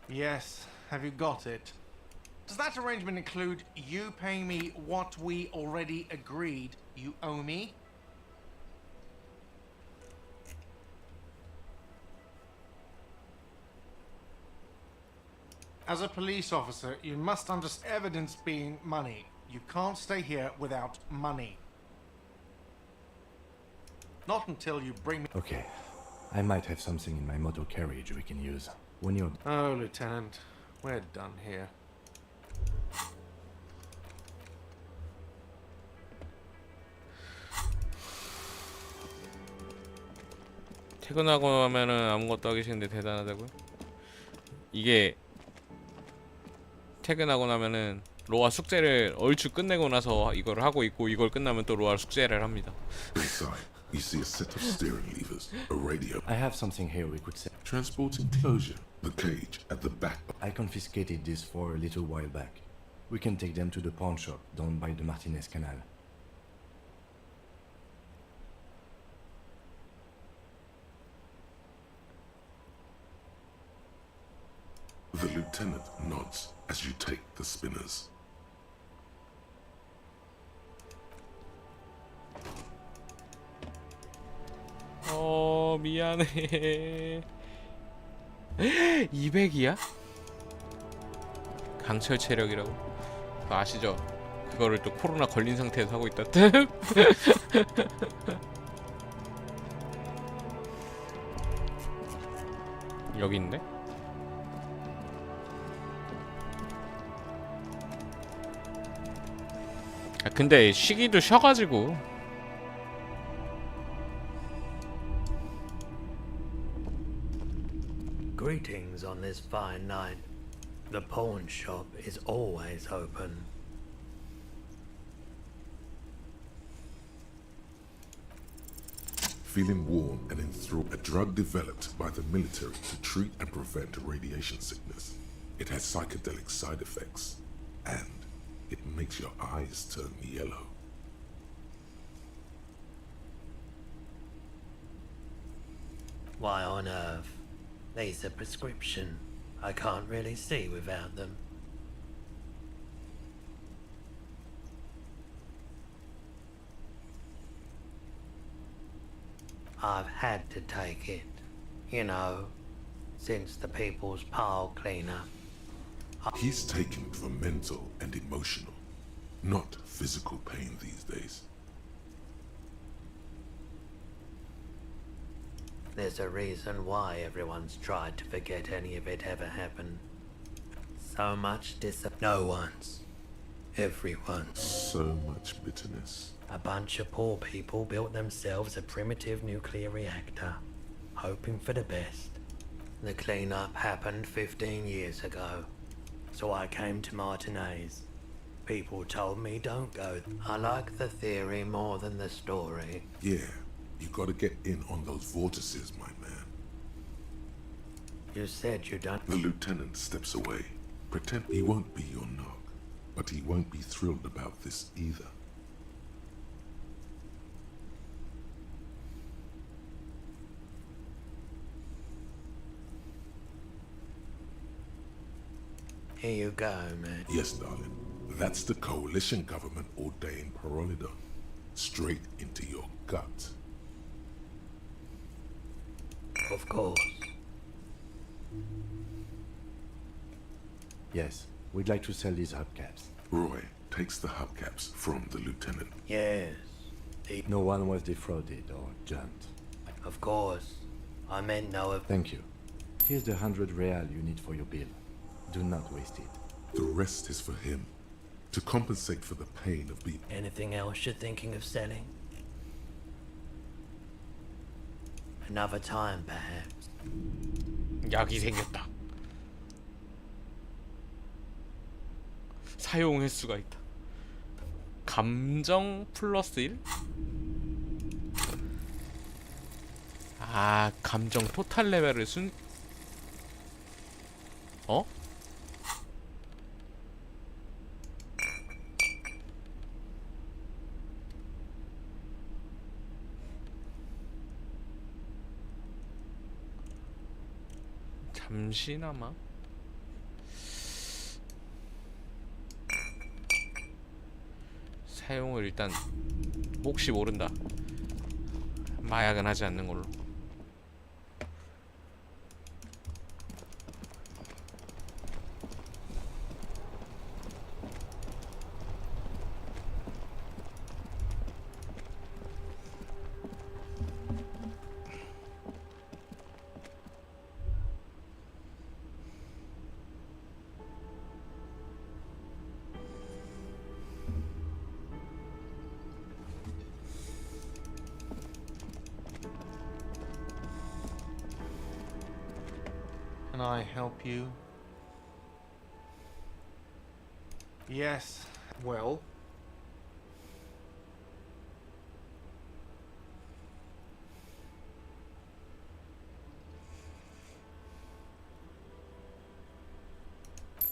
Yes, have you got it? Does that arrangement include you paying me what we already agreed you owe me? As a police officer, you must understand evidence being money. You can't stay here without money. Not until you bring me... Okay. I might have something in my motor carriage we can use. When you're... Oh, Lieutenant, we're done here. 퇴근하고 나면은 아무것도 하기 싫은데 대단하다고요? 이게 퇴근하고 나면은 로아 숙제를 얼추 끝내고 나서 이걸 하고 있고 이걸 끝나면 또 로아 숙제를 합니다. Inside, you see a set of steering levers, a radio. I have something here we could say. Transport enclosure, the cage at the back. I confiscated this for a little while back. We can take them to the pawn shop down by the Martinez Canal. The lieutenant nods as you take the spinners. 미안해. 200이야? 강철 체력이라고? 그거 아시죠? 그거를 또 코로나 걸린 상태에서 하고 있다. 여기 있네? 아, 근데 쉬기도 쉬어가지고. Greetings on this fine night. The pawn shop is always open. Feeling warm and enthralled, a drug developed by the military to treat and prevent radiation sickness. It has psychedelic side effects, and it makes your eyes turn yellow. Why on earth? These are prescription. I can't really see without them. I've had to take it, you know, since the People's Pile cleanup. He's taking it for mental and emotional, not physical pain these days. There's a reason why everyone's tried to forget any of it ever happened. So much no one's. Everyone's. So much bitterness. A bunch of poor people built themselves a primitive nuclear reactor, hoping for the best. The cleanup happened 15 years ago, so I came to Martinez. People told me don't go. I like the theory more than the story. Yeah, you gotta get in on those vortices, my man. You said you don't. The lieutenant steps away. Pretend he won't be your knock, but he won't be thrilled about this either. Here you go, man. Yes, darling. That's the coalition government ordained Parolidon. Straight into your gut. Of course. Yes, we'd like to sell these hubcaps. Roy takes the hubcaps from the lieutenant. Yes. No one was defrauded or jumped. Of course. I meant no. Thank you. Here's the 100 real you need for your bill. Do not waste it. The rest is for him, to compensate for the pain of being... Anything else you're thinking of selling? Another time, perhaps. 약이 생겼다. 사용 횟수가 있다. 감정 플러스 1? 아, 감정 토탈 레벨을 어? 잠시나마 사용을 일단 혹시 모른다. 마약은 하지 않는 걸로. Can I help you? Yes, well.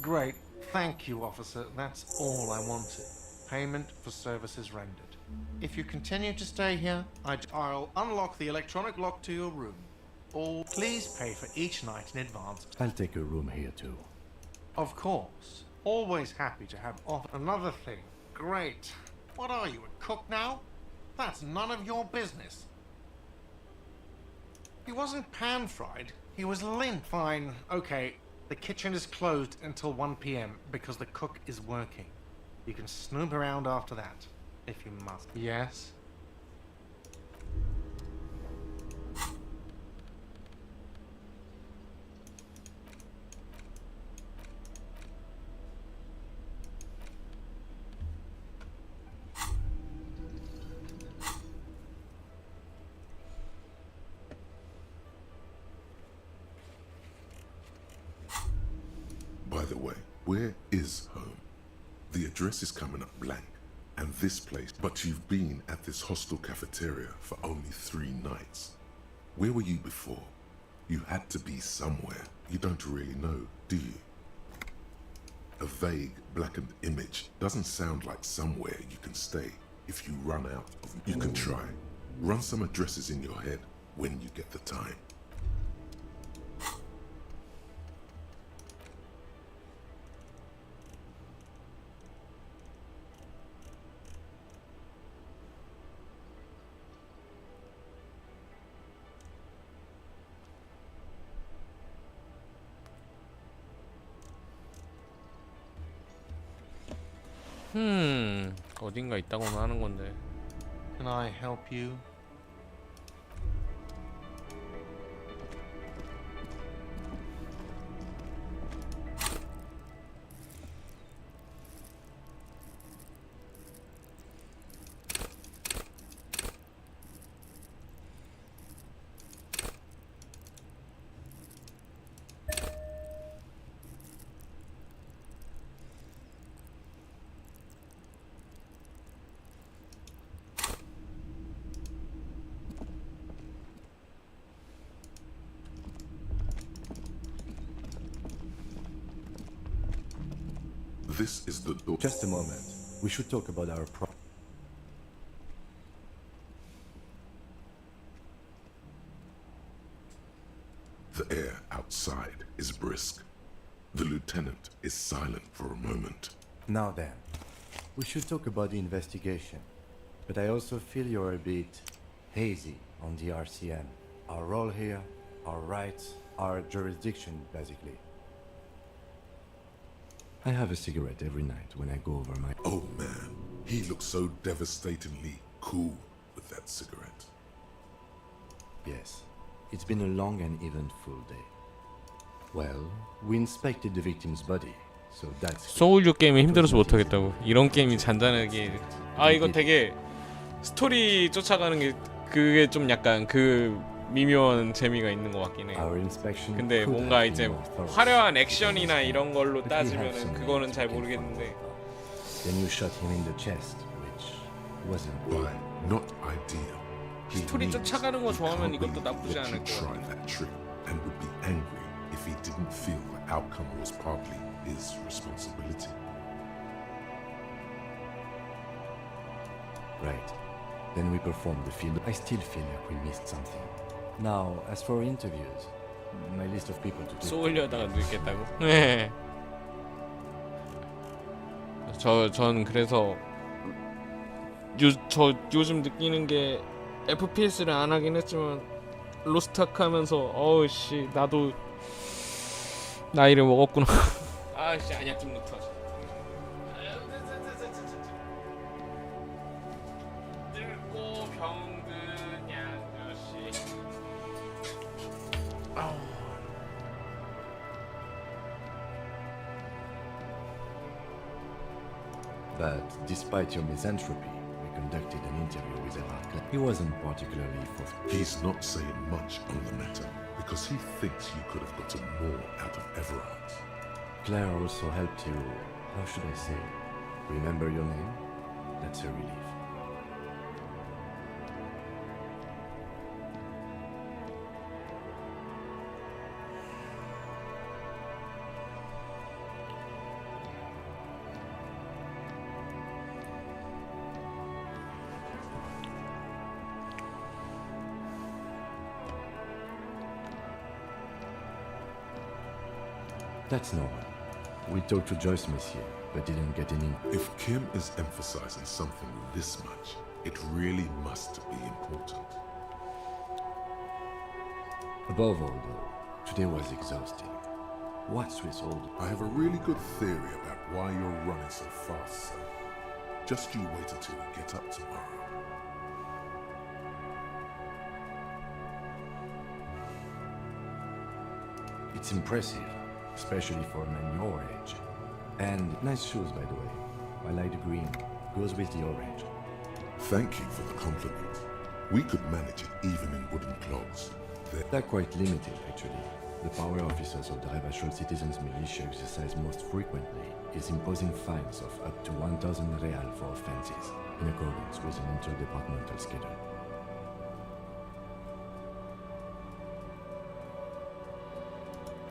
Great. Thank you, officer. That's all I wanted. Payment for services rendered. If you continue to stay here, I'll unlock the electronic lock to your room. Or please pay for each night in advance. I'll take a room here too. Of course. Always happy to have another thing. Great. What are you, a cook now? That's none of your business. He wasn't pan-fried. He was lint. Fine. Okay. The kitchen is closed until 1 p.m. because the cook is working. You can snoop around after that, if you must. Yes? Where is home? The address is coming up blank, and this place, but you've been at this hostel cafeteria for only 3 nights. Where were you before? You had to be somewhere. You don't really know, do you? A vague, blackened image doesn't sound like somewhere you can stay. If you run out of, you can try. Run some addresses in your head when you get the time. 어딘가 있다고는 하는 건데. Can I help you? This is the door. Just a moment. We should talk about our The air outside is brisk. The lieutenant is silent for a moment. Now then, we should talk about the investigation. But I also feel you're a bit hazy on the RCM. Our role here, our rights, our jurisdiction, basically. I have a cigarette every night when I go over my... Oh man, he looks so devastatingly cool with that cigarette. Yes, it's been a long and eventful day. Well, we inspected the victim's body, so that's... 소울6 게임이 힘들어서 못하겠다고. 이런 게임이 잔잔하게... 아 이거 되게 스토리 쫓아가는 게 그게 좀 약간 그 미묘한 재미가 있는 것 같긴 해. 근데 뭔가 이제 화려한 액션이나 이런 걸로 따지면은 그거는 잘 모르겠는데. Then you shot him in the chest, which wasn't Why not ideal? 스토리 쫓아가는 거 좋아하면 이것도 나쁘지 않을 것 try 같아. that trick and would be angry if he didn't feel the outcome was partly his responsibility. Right. Then we performed the field. I still feel like we missed something. Now, as for interviews, my list of people to 쏘으려다가 늦겠다고? 네. 전 그래서 저 요즘 느끼는 게 FPS를 안 하긴 했지만 로스트아크 하면서 어우씨 나도 나이를 먹었구나. 아씨 아니야 좀 늦다. 늙고 병든 양녀씨. But despite your misanthropy, we conducted an interview with Evark. He wasn't particularly forthcoming. He's not saying much on the matter because he thinks you could have gotten more out of Everard. Claire also helped you, how should I say, remember your name? That's a relief. That's normal. We talked to Joyce, monsieur, but didn't get any... If Kim is emphasizing something this much, it really must be important. Above all, though, today was exhausting. What's with all the... I have a really good theory about why you're running so fast, sir. Just you wait until we get up tomorrow. It's impressive, especially for a man your age. And nice shoes, by the way. I like the green. Goes with the orange. Thank you for the compliment. We could manage it even in wooden clogs. They're quite limited, actually. The power officers of the Revachol Citizens Militia exercise most frequently is imposing fines of up to 1,000 real for offenses, in accordance with an interdepartmental schedule.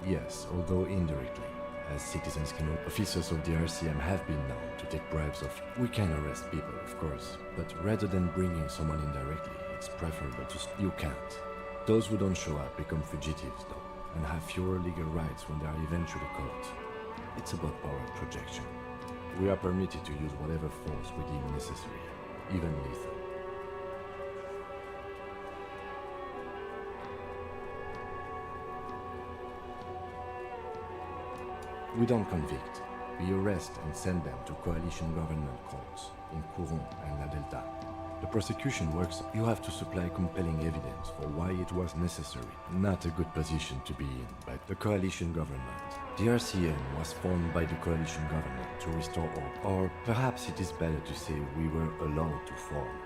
Yes, although indirectly, as citizens can know, officers of the RCM have been known to take bribes of... We can arrest people, of course, but rather than bringing someone indirectly, it's preferable to... You can't. Those who don't show up become fugitives, though, and have fewer legal rights when they are eventually caught. It's about power projection. We are permitted to use whatever force we deem necessary, even lethal. We don't convict. We arrest and send them to coalition government courts in Courron and La Delta. The prosecution works. You have to supply compelling evidence for why it was necessary. Not a good position to be in, but the coalition government. The RCN was formed by the coalition government to restore order. Or perhaps it is better to say we were allowed to form.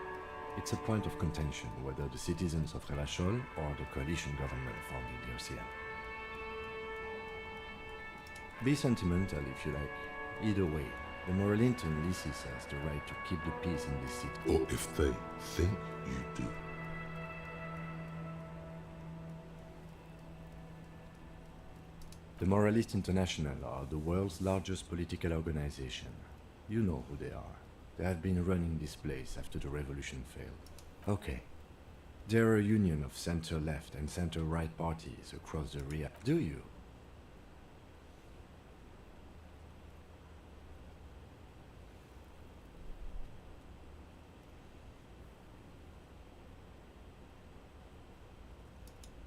It's a point of contention whether the citizens of Revachol or the coalition government formed the RCN. Be sentimental if you like. Either way, the Morelinton Lysis has the right to keep the peace in this city. Or if they think you do. The Moralist International are the world's largest political organization. You know who they are. They have been running this place after the revolution failed. Okay. They're a union of center-left and center-right parties across the area. Do you?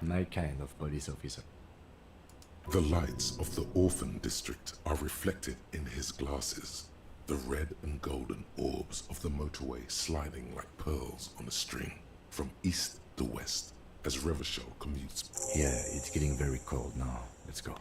My kind of police officer. The lights of the orphan district are reflected in his glasses, the red and golden orbs of the motorway sliding like pearls on a string, from east to west, as Revachol commutes. Yeah, it's getting very cold now. Let's go.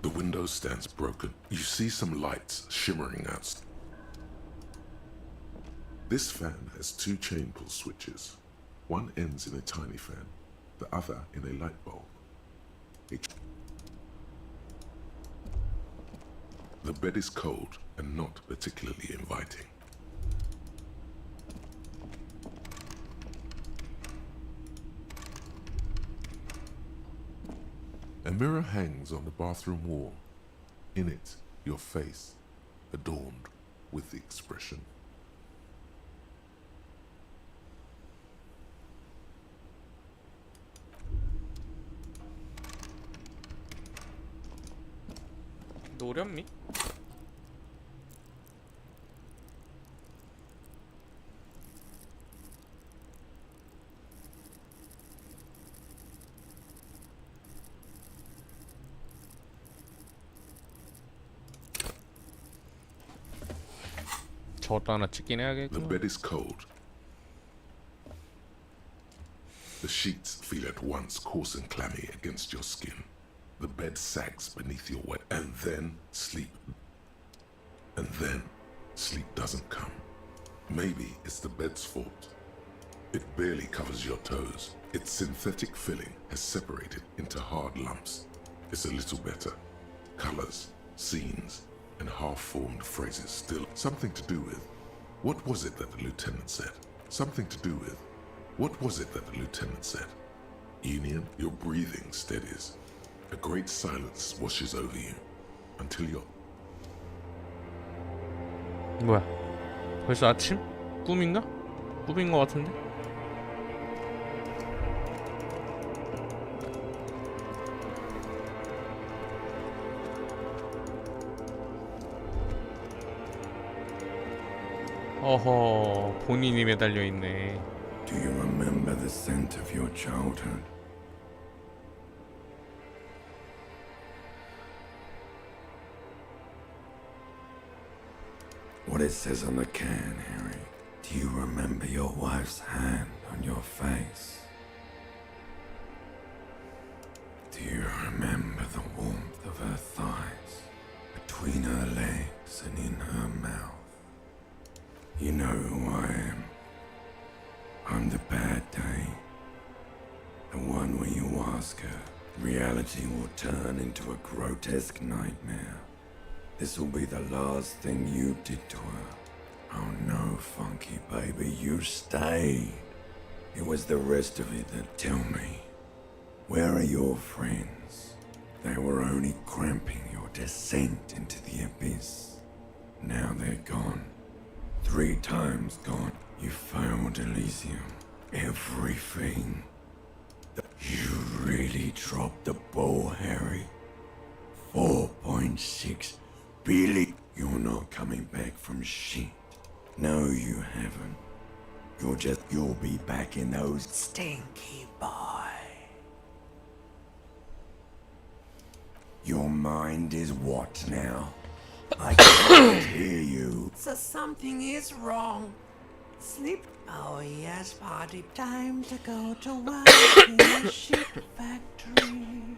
The window stands broken. You see some lights shimmering out. This fan has two chain pull switches. One ends in a tiny fan, the other in a light bulb. The bed is cold and not particularly inviting. A mirror hangs on the bathroom wall. In it, your face, adorned with the expression. 노련미? 저것도 하나 찍긴 The 해야겠구나. bed is cold. The sheets feel at once coarse and clammy against your skin. The bed sags beneath your weight, and then sleep. And then sleep doesn't come. Maybe it's the bed's fault. It barely covers your toes. Its synthetic filling has separated into hard lumps. It's a little better. Colors, scenes, and half-formed phrases still. Something to do with. What was it that the lieutenant said? Something to do with. What was it that the lieutenant said? Union, your breathing steadies. A great silence washes over you until you're... 뭐야? 벌써 아침? 꿈인가? 꿈인 것 같은데? 어허, 본인이 매달려 있네. Do you remember the scent of your childhood? what it says on the can, Harry. Do you remember your wife's hand on your face? Do you remember the warmth of her thighs, between her legs and in her mouth? You know who I am. I'm the bad day. The one where you ask her, reality will turn into a grotesque nightmare. This will be the last thing you did to her. Oh no, Funky baby, you stayed. It was the rest of it that tell me. Where are your friends? They were only cramping your descent into the abyss. Now they're gone. 3 times gone. You failed Elysium. Everything. You really dropped the ball, Harry. 4.6 billion. You're not coming back from shit. No, you haven't. You'll be back in those stinky boy. Your mind is what now? I can't hear you. So something is wrong. Sleep. Oh yes, party time to go to work in the ship factory.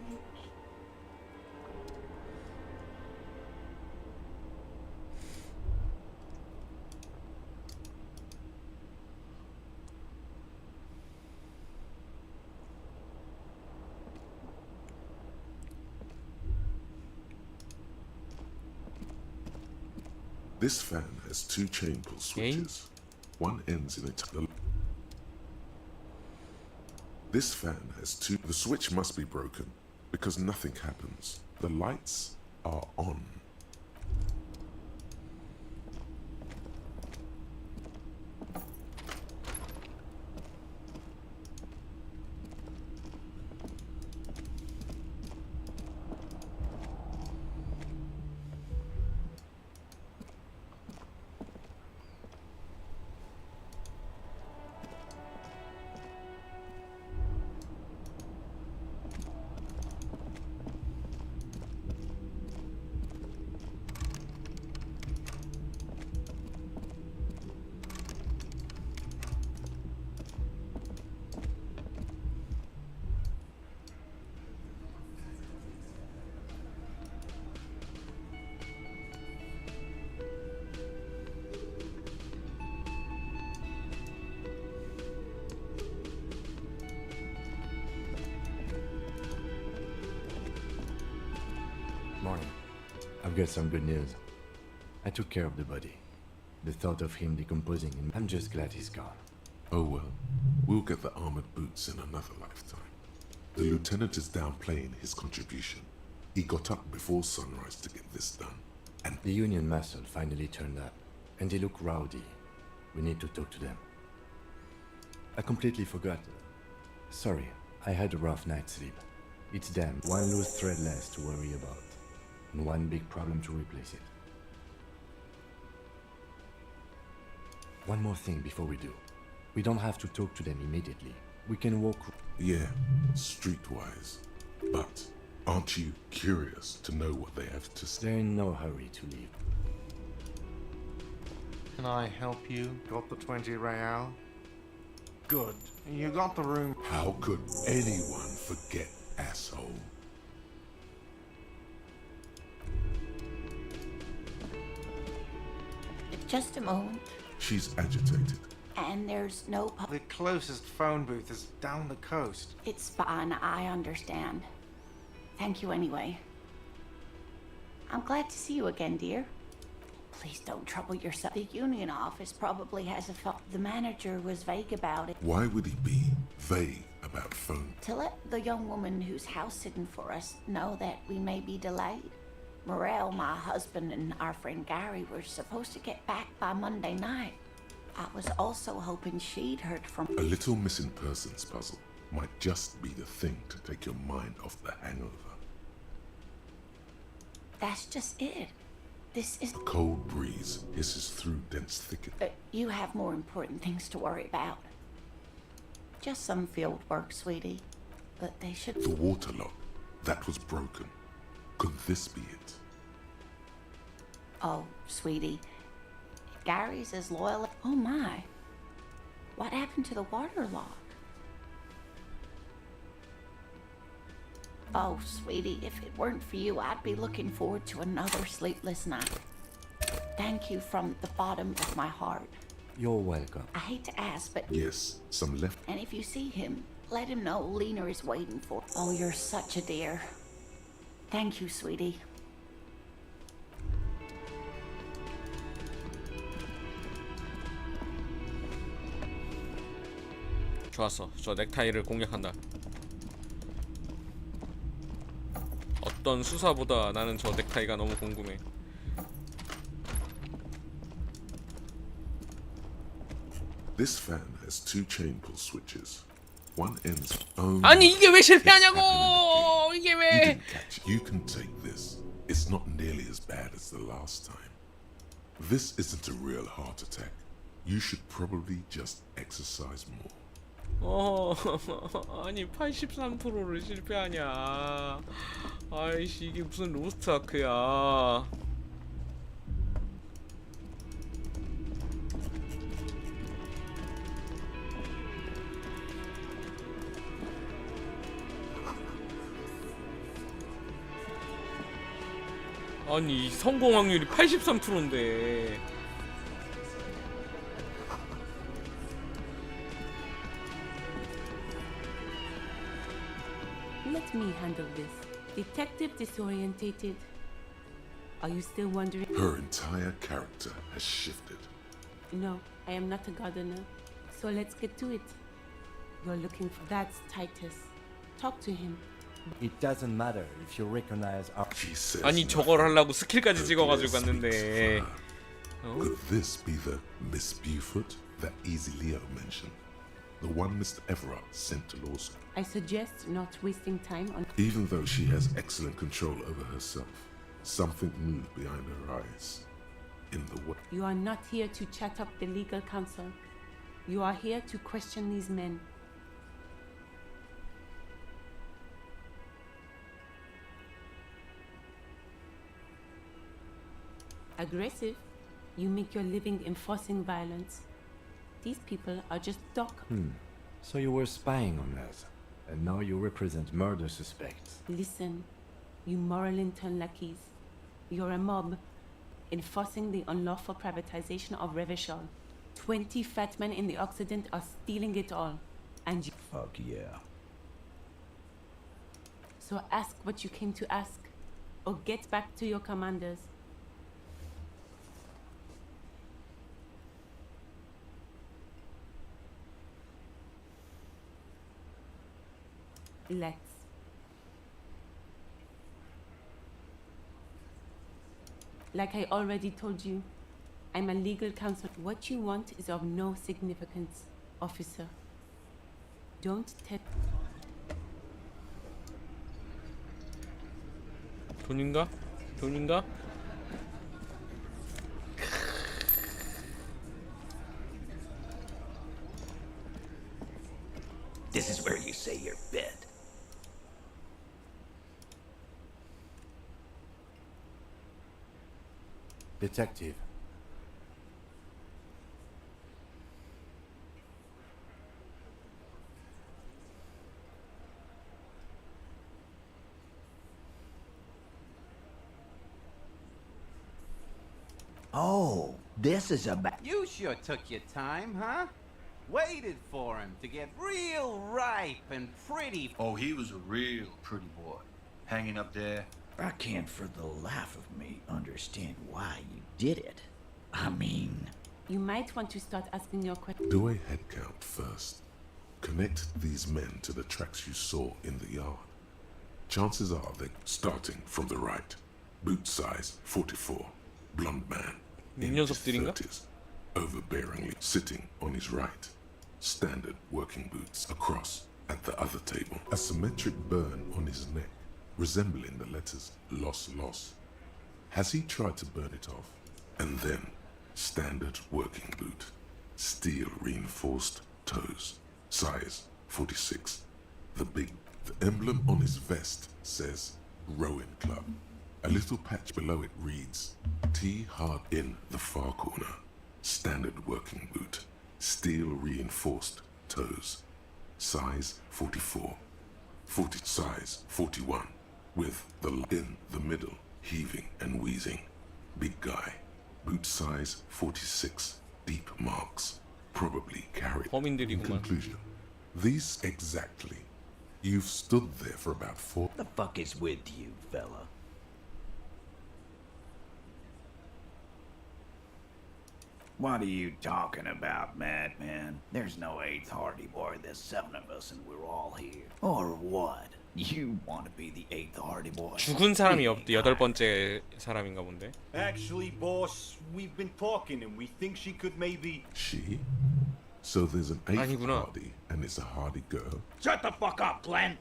This fan has 2 chain pull switches. One ends in a This fan has 2. The switch must be broken because nothing happens. The lights are on. Morning. I've got some good news. I took care of the body. The thought of him decomposing, and I'm just glad he's gone. Oh well, we'll get the armored boots in another lifetime. The lieutenant is downplaying his contribution. He got up before sunrise to get this done. And the Union muscle finally turned up, and they look rowdy. We need to talk to them. I completely forgot. Sorry, I had a rough night's sleep. It's them, one loose thread less to worry about, and one big problem to replace it. One more thing before we do. We don't have to talk to them immediately. We can walk... Yeah, streetwise. But aren't you curious to know what they have to say? They're in no hurry to leave. Can I help you? Got the 20 real? Good. You got the room. How could anyone forget, asshole? Just a moment. She's agitated. And there's no... The closest phone booth is down the coast. It's fine, I understand. Thank you anyway. I'm glad to see you again, dear. Please don't trouble yourself. The union office probably has a phone. The manager was vague about it. Why would he be vague about phone? To let the young woman who's house sitting for us know that we may be delayed. Morel, my husband, and our friend Gary were supposed to get back by Monday night. I was also hoping she'd heard from... A little missing persons puzzle might just be the thing to take your mind off the hangover. That's just it. This is... A cold breeze hisses through dense thicket. You have more important things to worry about. Just some field work, sweetie. But they should... The water lock. That was broken. Could this be it? Oh, sweetie. Gary's as loyal. Oh my. What happened to the water lock? Oh, sweetie, if it weren't for you, I'd be looking forward to another sleepless night. Thank you from the bottom of my heart. You're welcome. I hate to ask, but... Yes, some left. And if you see him, let him know Lena is waiting for... Oh, you're such a dear. Thank you, sweetie. 좋았어. 저 넥타이를 공략한다. 어떤 수사보다 나는 저 넥타이가 너무 궁금해. This fan has two chain pull switches. One ends only. 아니 이게 왜 실패하냐고! 이게 You 왜? didn't catch it. You can take this. It's not nearly as bad as the last time. This isn't a real heart attack. You should probably just exercise more. 아니 83%를 실패하냐. 아이씨 이게 무슨 로스트 아크야. 아니 성공 확률이 83%인데. Let me handle this. Detective disorientated. Are you still wondering? Her entire character has shifted. No, I am not a gardener. So let's get to it. You're looking for... That's Titus. Talk to him. It doesn't matter if you recognize our... She says 아니 저걸 하려고 스킬까지 her 찍어가지고 gear 갔는데. speaks for her. Could this be the Miss Buford that Easy Leo mentioned? The one Mr. Everard sent to law school? I suggest not wasting time on... Even though she has excellent control over herself, something moved behind her eyes. In the way. You are not here to chat up the legal counsel. You are here to question these men. Aggressive? You make your living enforcing violence. These people are just doc. So you were spying on us, and now you represent murder suspects. Listen, you moral intern lackeys. You're a mob, enforcing the unlawful privatization of Revachol. 20 fat men in the Occident are stealing it all. And you... Fuck yeah. So ask what you came to ask, or get back to your commanders. Let's. Like I already told you, I'm a legal counsel. What you want is of no significance, officer. Don't tell. 돈인가? 돈인가? This is where you say your bit. Detective. Oh, this is about... You sure took your time, huh? Waited for him to get real ripe and pretty. Oh, he was a real pretty boy. Hanging up there. I can't for the life of me understand why you did it. I mean... You might want to start asking your questions. Do a head count first. Connect these men to the tracks you saw in the yard. Chances are they're starting from the right. Boot size 44. Blonde man. In his 30s. Overbearingly sitting on his right. Standard working boots across at the other table. A symmetric burn on his neck, resembling the letters loss loss. Has he tried to burn it off? And then, standard working boot. Steel reinforced toes. Size 46. The emblem on his vest says Rowing Club. A little patch below it reads T hard in the far corner. Standard working boot. Steel reinforced toes. Size 44. Size 41. With the in the middle, heaving and wheezing. Big guy. Boot size 46. Deep marks. Probably carried. In conclusion, these exactly. You've stood there for about 4. The fuck is with you, fella? What are you talking about, madman? There's no 8th Hardy Boy, there's 7 of us and we're all here. Or what? You want to be the 8th Hardy Boy? 죽은 사람이 없대. 8번째 사람인가 본데. Actually, boss, we've been talking and we think she could maybe... She? So there's an 8th Hardy and it's a Hardy girl? Shut the fuck up, Glenn!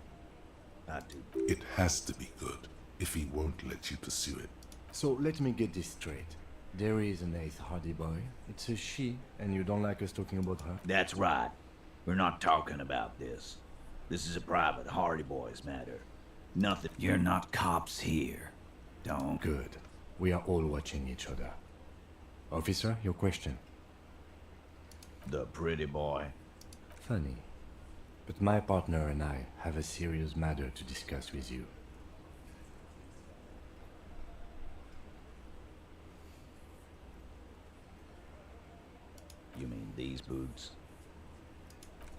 It has to be good if he won't let you pursue it. So let me get this straight. There is an 8th Hardy Boy. It's a she, and you don't like us talking about her? That's right. We're not talking about this. This is a private Hardy Boys matter. Nothing. You're not cops here. Don't. Good. We are all watching each other. Officer, your question. The pretty boy. Funny. But my partner and I have a serious matter to discuss with you. You mean these boots?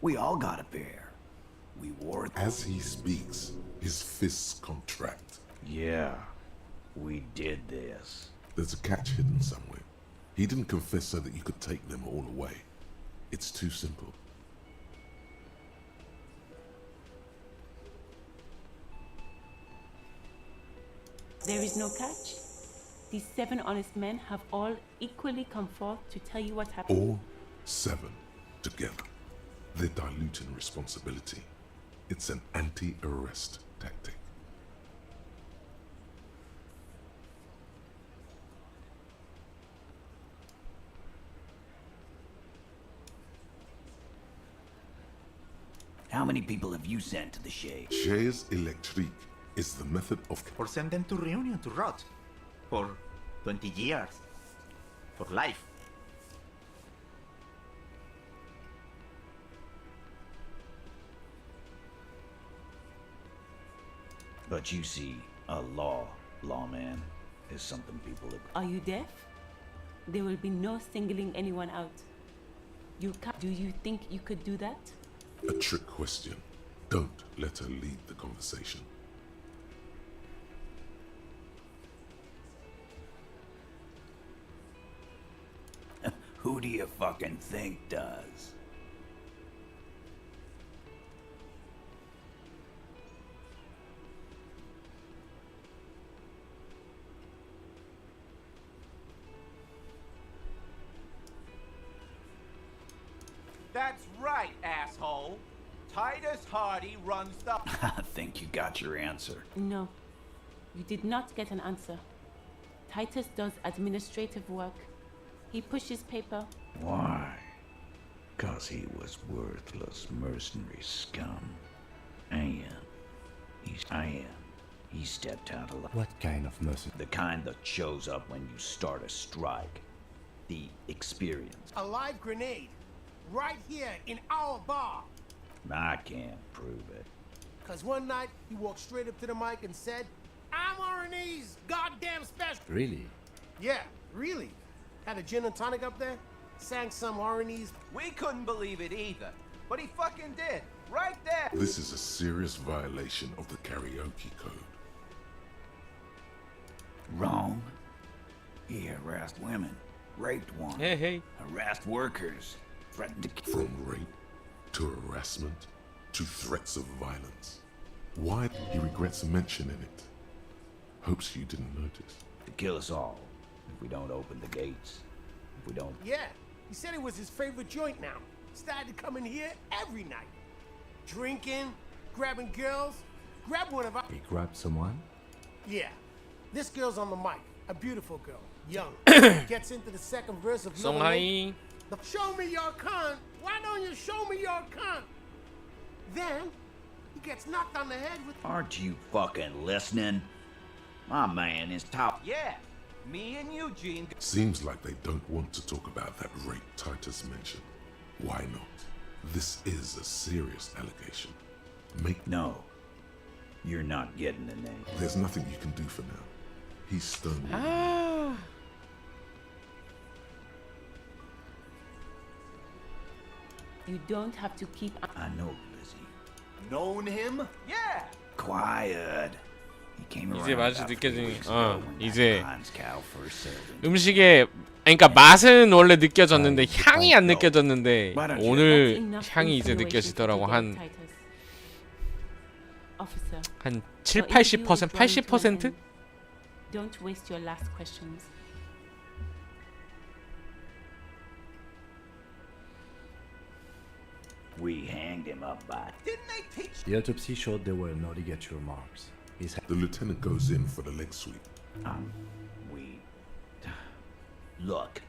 We all got a pair. We wore them. As he speaks, his fists contract. Yeah, we did this. There's a catch hidden somewhere. He didn't confess so that you could take them all away. It's too simple. There is no catch. These 7 honest men have all equally come forth to tell you what happened. All 7 together. They're diluting responsibility. It's an anti-arrest tactic. How many people have you sent to the Shade? Chaise électrique is the method of... Or send them to Reunion to rot. For 20 years. For life. But you see, a lawman, is something people... Are you deaf? There will be no singling anyone out. Do you think you could do that? A trick question. Don't let her lead the conversation. Who do you fucking think does? That's right, asshole. Titus Hardy runs the... I think you got your answer. No, you did not get an answer. Titus does administrative work. He pushes paper. Why? 'Cause he was worthless mercenary scum. And he stepped out of line. What kind of mercenary? The kind that shows up when you start a strike. The experience. A live grenade. Right here in our bar. I can't prove it. 'Cause one night he walked straight up to the mic and said, "I'm RNA's goddamn special." Really? Yeah, really. Had a gin and tonic up there, sang some RNA's. We couldn't believe it either, but he fucking did. Right there. This is a serious violation of the karaoke code. Wrong. He harassed women, raped one, harassed workers, threatened to kill. From rape to harassment to threats of violence. Why he regrets mentioning it? Hopes you didn't notice. To kill us all if we don't open the gates. If we don't. Yeah, he said it was his favorite joint now. Started to come in here every night. Drinking, grabbing girls. Grab one of our... He grabbed someone? Yeah. This girl's on the mic. A beautiful girl. Young. Gets into the second verse of... Songhai. Show me your cunt. Why don't you show me your cunt? Then, he gets knocked on the head with... Aren't you fucking listening? My man is top. Yeah, Me and Eugene. Seems like they don't want to talk about that rape Titus mentioned. Why not? This is a serious allegation. No. You're not getting the name. There's nothing you can do for now. He's stoned. 아. You don't have to keep. I know, Lizzie. Known him? Yeah. Quiet. He came 이제 around 맛이 about 3 느껴지니 weeks ago when that 이제 Hans cow first sailed in. 음식에 그러니까 맛은 원래 느껴졌는데 향이 안 느껴졌는데 오늘 향이 이제 느껴지더라고. 한 Officer. 한 7, 80%? 80%? Don't waste your last questions. We hanged him up by. Didn't they teach? The autopsy showed there were no ligature marks. The lieutenant goes in for the leg sweep. We. Look,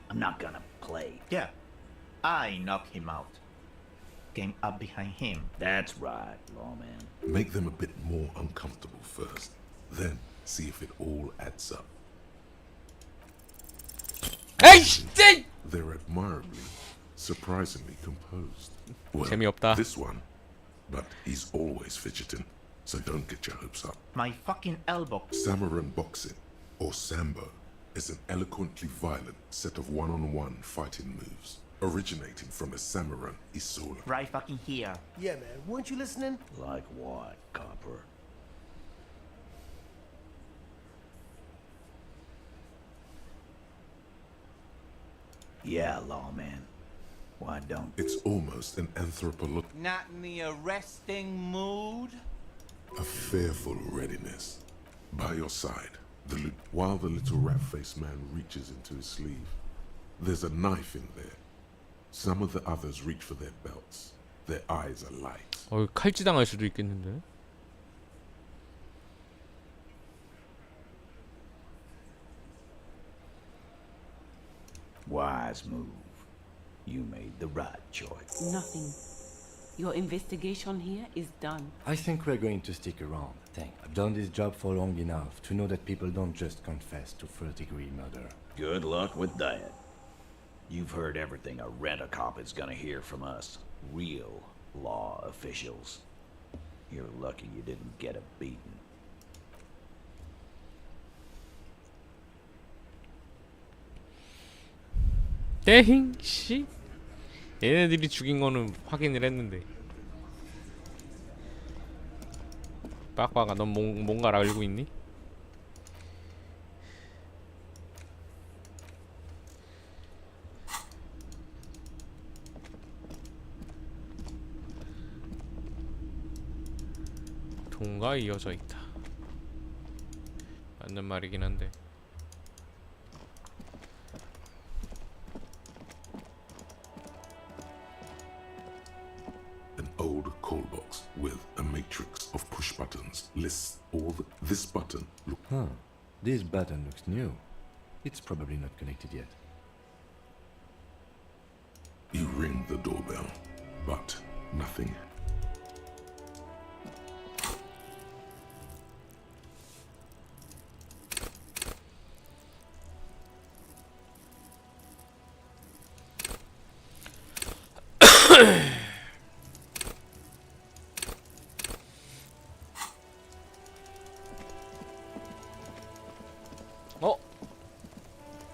I'm not gonna play. Yeah, I knocked him out. Came up behind him. That's right, lawman. Make them a bit more uncomfortable first. Then see if it all adds up. Hey! They're admirably, surprisingly composed. Well, 재미없다. this one, but he's always fidgeting, so don't get your hopes up. My fucking elbow. Samuran boxing, or sambo, is an eloquently violent set of one-on-one fighting moves, originating from a Samuran Isola. Right fucking here. Yeah, man. Weren't you listening? Like what, copper? Yeah, lawman. Why don't? It's almost an anthropological, Not in the arresting mood. a fearful readiness. By your side, while the little rat-faced man reaches into his sleeve, there's a knife in there. Some of the others reach for their belts. Their eyes are light. 칼찌당할 수도 있겠는데. Wise move. You made the right choice. Nothing. Your investigation here is done. I think we're going to stick around. I've done this job for long enough to know that people don't just confess to first-degree murder. Good luck with that. You've heard everything a rent-a-cop is gonna hear from us. Real law officials. You're lucky you didn't get a beating. 에잉 씨. 얘네들이 죽인 거는 확인을 했는데. 빡빡아, 넌 뭔가를 알고 있니? 동가 이어져 있다. 맞는 말이긴 한데. An old call box with a matrix of push buttons lists all the... This button... Look. Huh. This button looks new. It's probably not connected yet. You ring the doorbell, but nothing.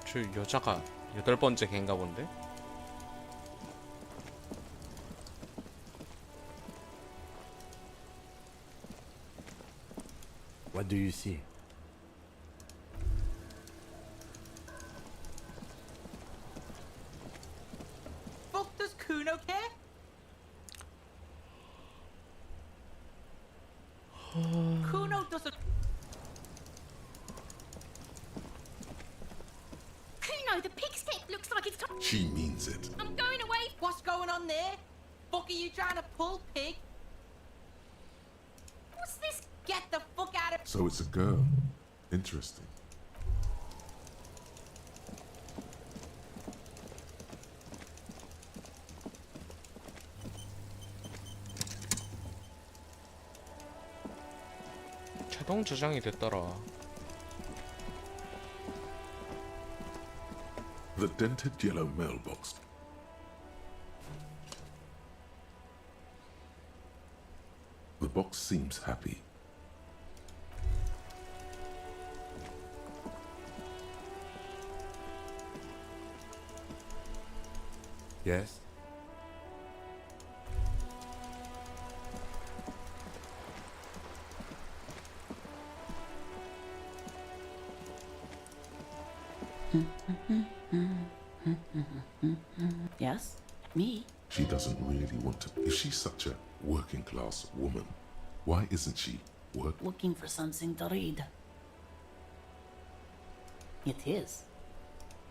저 여자가 8번째 개인가 본데? What do you see? Fuck, does Kuno care? Kuno doesn't. Kuno, the pig step looks like it's. She means it. I'm going away. What's going on there? Fuck, are you trying to pull, pig? What's this? Get the fuck out of. So it's a girl. Interesting. 자동 저장이 됐더라. The dented yellow mailbox. The box seems happy. Yes? Yes? Me? She doesn't really want to. If she's such a working class woman, why isn't she Looking for something to read. It is.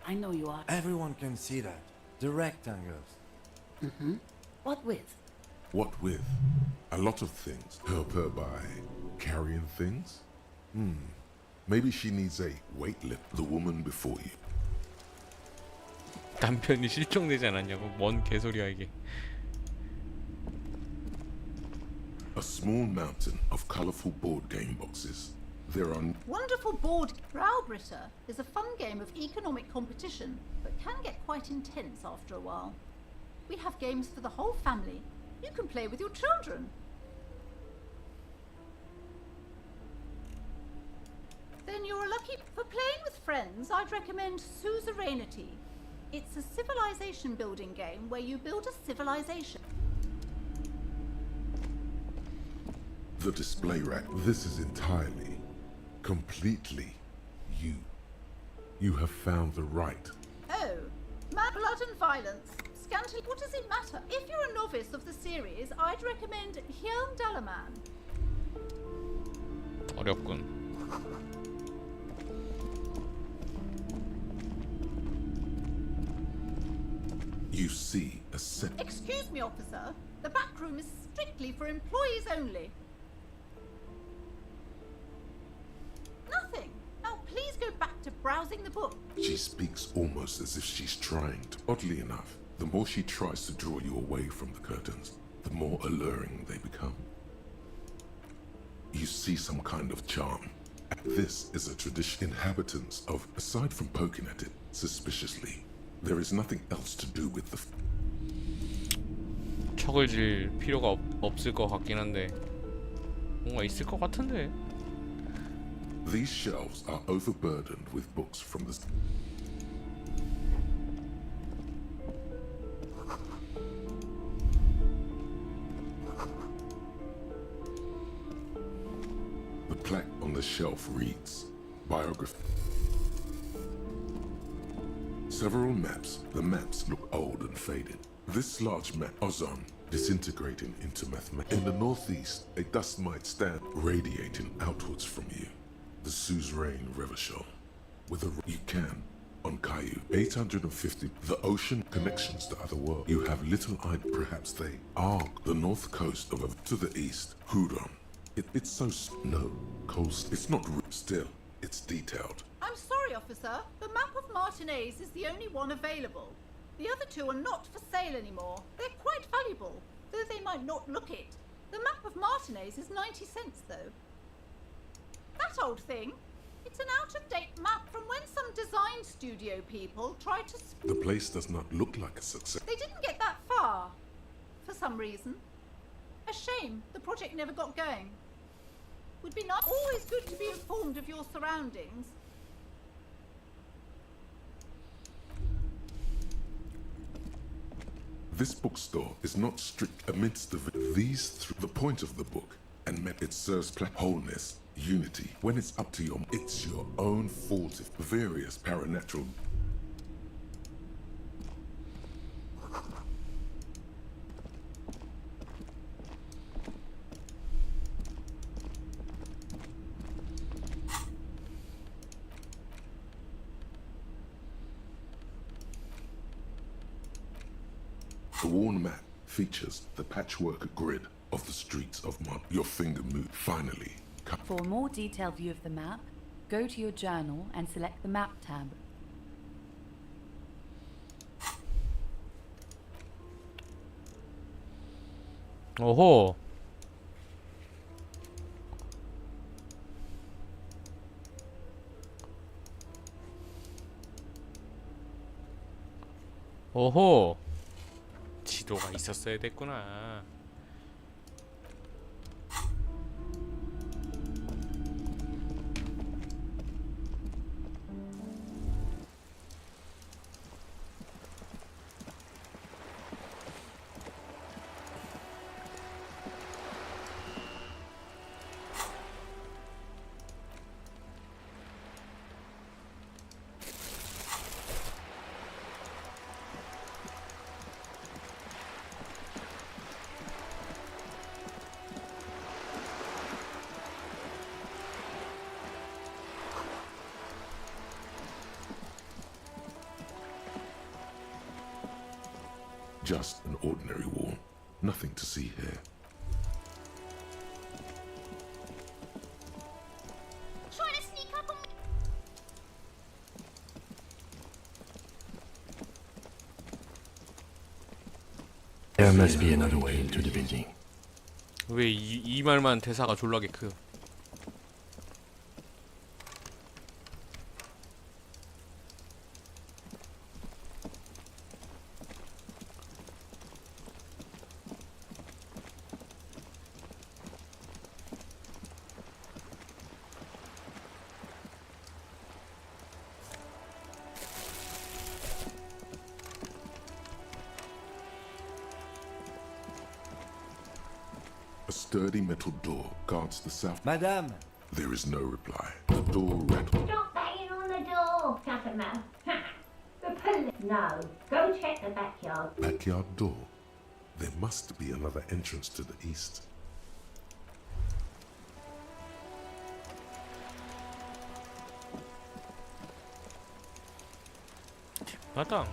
I know you are. Everyone can see that. The rectangles. Mm-hmm. What with? What with? A lot of things. Help her by carrying things? Maybe she needs a weight lift. The woman before you. 남편이 실종되지 않았냐고. 뭔 개소리야 이게. A small mountain of colorful board game boxes. There are Wonderful board. Browbritter is a fun game of economic competition, but can get quite intense after a while. We have games for the whole family. You can play with your children. Then you're lucky. For playing with friends, I'd recommend Suzerainty. It's a civilization building game where you build a civilization. the display rack. This is entirely, completely you. You have found the right. Oh, blood and violence. Scantily, what does it matter? If you're a novice of the series, I'd recommend Hyun Dalaman. 어렵군. You see a set. Excuse me, officer. The back room is strictly for employees only. Nothing. Now please go back to browsing the book. She speaks almost as if she's trying to. Oddly enough, the more she tries to draw you away from the curtains, the more alluring they become. You see some kind of charm. This is a tradition. Inhabitants of, aside from poking at it suspiciously, there is nothing else to do with the. 척을 질 필요가 없을 것 같긴 한데 뭔가 있을 것 같은데. These shelves are overburdened with books from the. The plaque on the shelf reads, Biography. Several maps. The maps look old and faded. This large map, ozone, disintegrating into mathematics. In the northeast, a dust mite stand radiating outwards from you. The suzerain Revachol. With a you can, on Caillou, 850, the ocean connections to other worlds. You have little idea. Perhaps they are the north coast of to the east, Hudon. It's so no coast. It's not still. It's detailed. I'm sorry, officer. The map of Martinez is the only one available. The other two are not for sale anymore. They're quite valuable, though they might not look it. The map of Martinez is 90 cents, though. That old thing. It's an out-of-date map from when some design studio people tried to. The place does not look like a success. They didn't get that far, for some reason. A shame the project never got going. Would be nice. Always good to be informed of your surroundings. This bookstore is not strict amidst the point of the book, and it serves wholeness, unity. When it's up to you, it's your own fault if various paranatural. The worn map features the patchwork grid of the streets of your finger move. Finally, For a more detailed view of the map, go to your journal and select the Map tab. 오호. 오호, 지도가 있었어야 됐구나. Just an ordinary wall. Nothing to see here. Trying to sneak up on me. There must be another way into the building. 왜 이 말만 대사가 졸라게 크? A sturdy metal door guards the south. Madame! There is no reply. The door rattles. Stop banging on the door, Catamount. The police. No. Go check the backyard. Backyard door. There must be another entrance to the east. 마땅.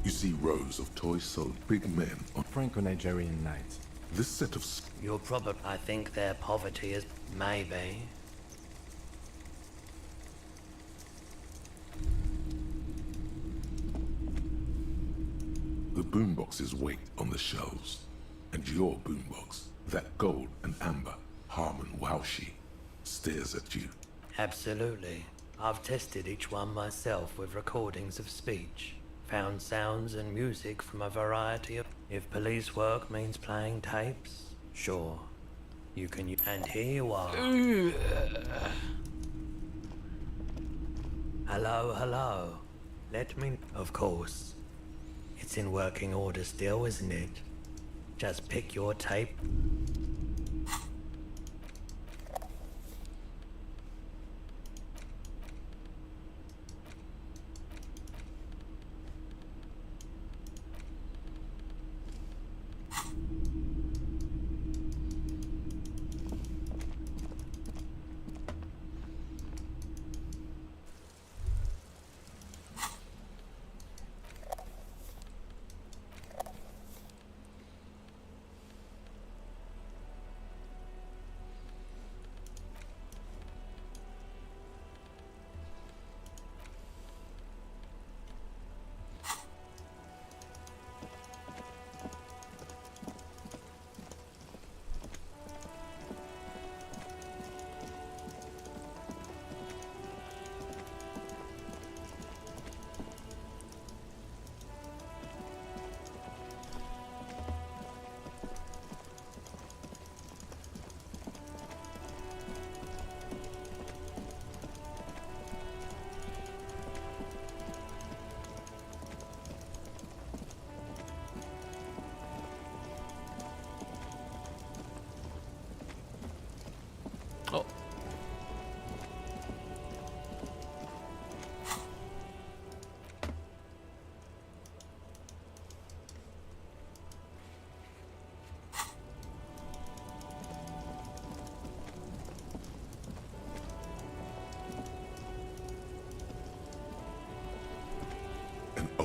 You see rows of toys sold, big men on Franco-Nigerian knights. this set of You're probably. I think their poverty is. Maybe. the boomboxes wait on the shelves. And your boombox, that gold and amber Harmon Waushi, stares at you. Absolutely. I've tested each one myself with recordings of speech. Found sounds and music from a variety of. If police work means playing tapes, sure. You can. And here you are. Hello, hello. Let me. Of course. It's in working order still, isn't it? Just pick your tape.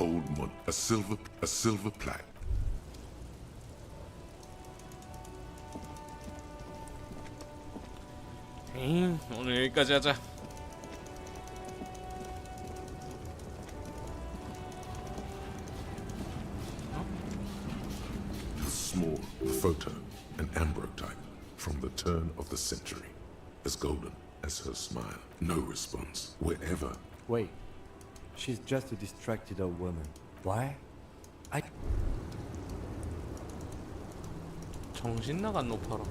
a silver plaque. 오늘 여기까지 하자. The photo, an ambrotype from the turn of the century, as golden as her smile. No response, wherever. Wait. She's just a distracted old woman. Why? 정신 나간 노파라.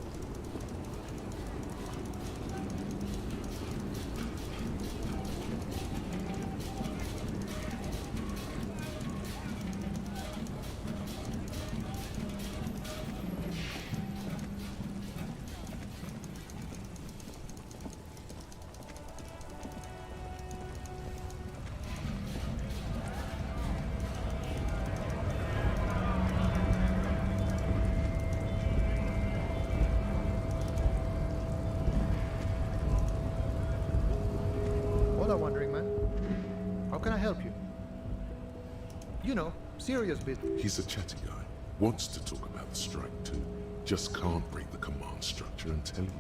Hola, wandering man. How can I help you? You know, serious business. He's a chatty guy. Wants to talk about the strike too. Just can't break the command structure and tell you.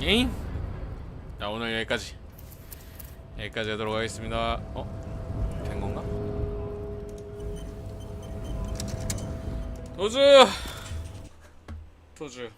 에잉? 자, 오늘 여기까지 하도록 하겠습니다. 된 건가? 도주.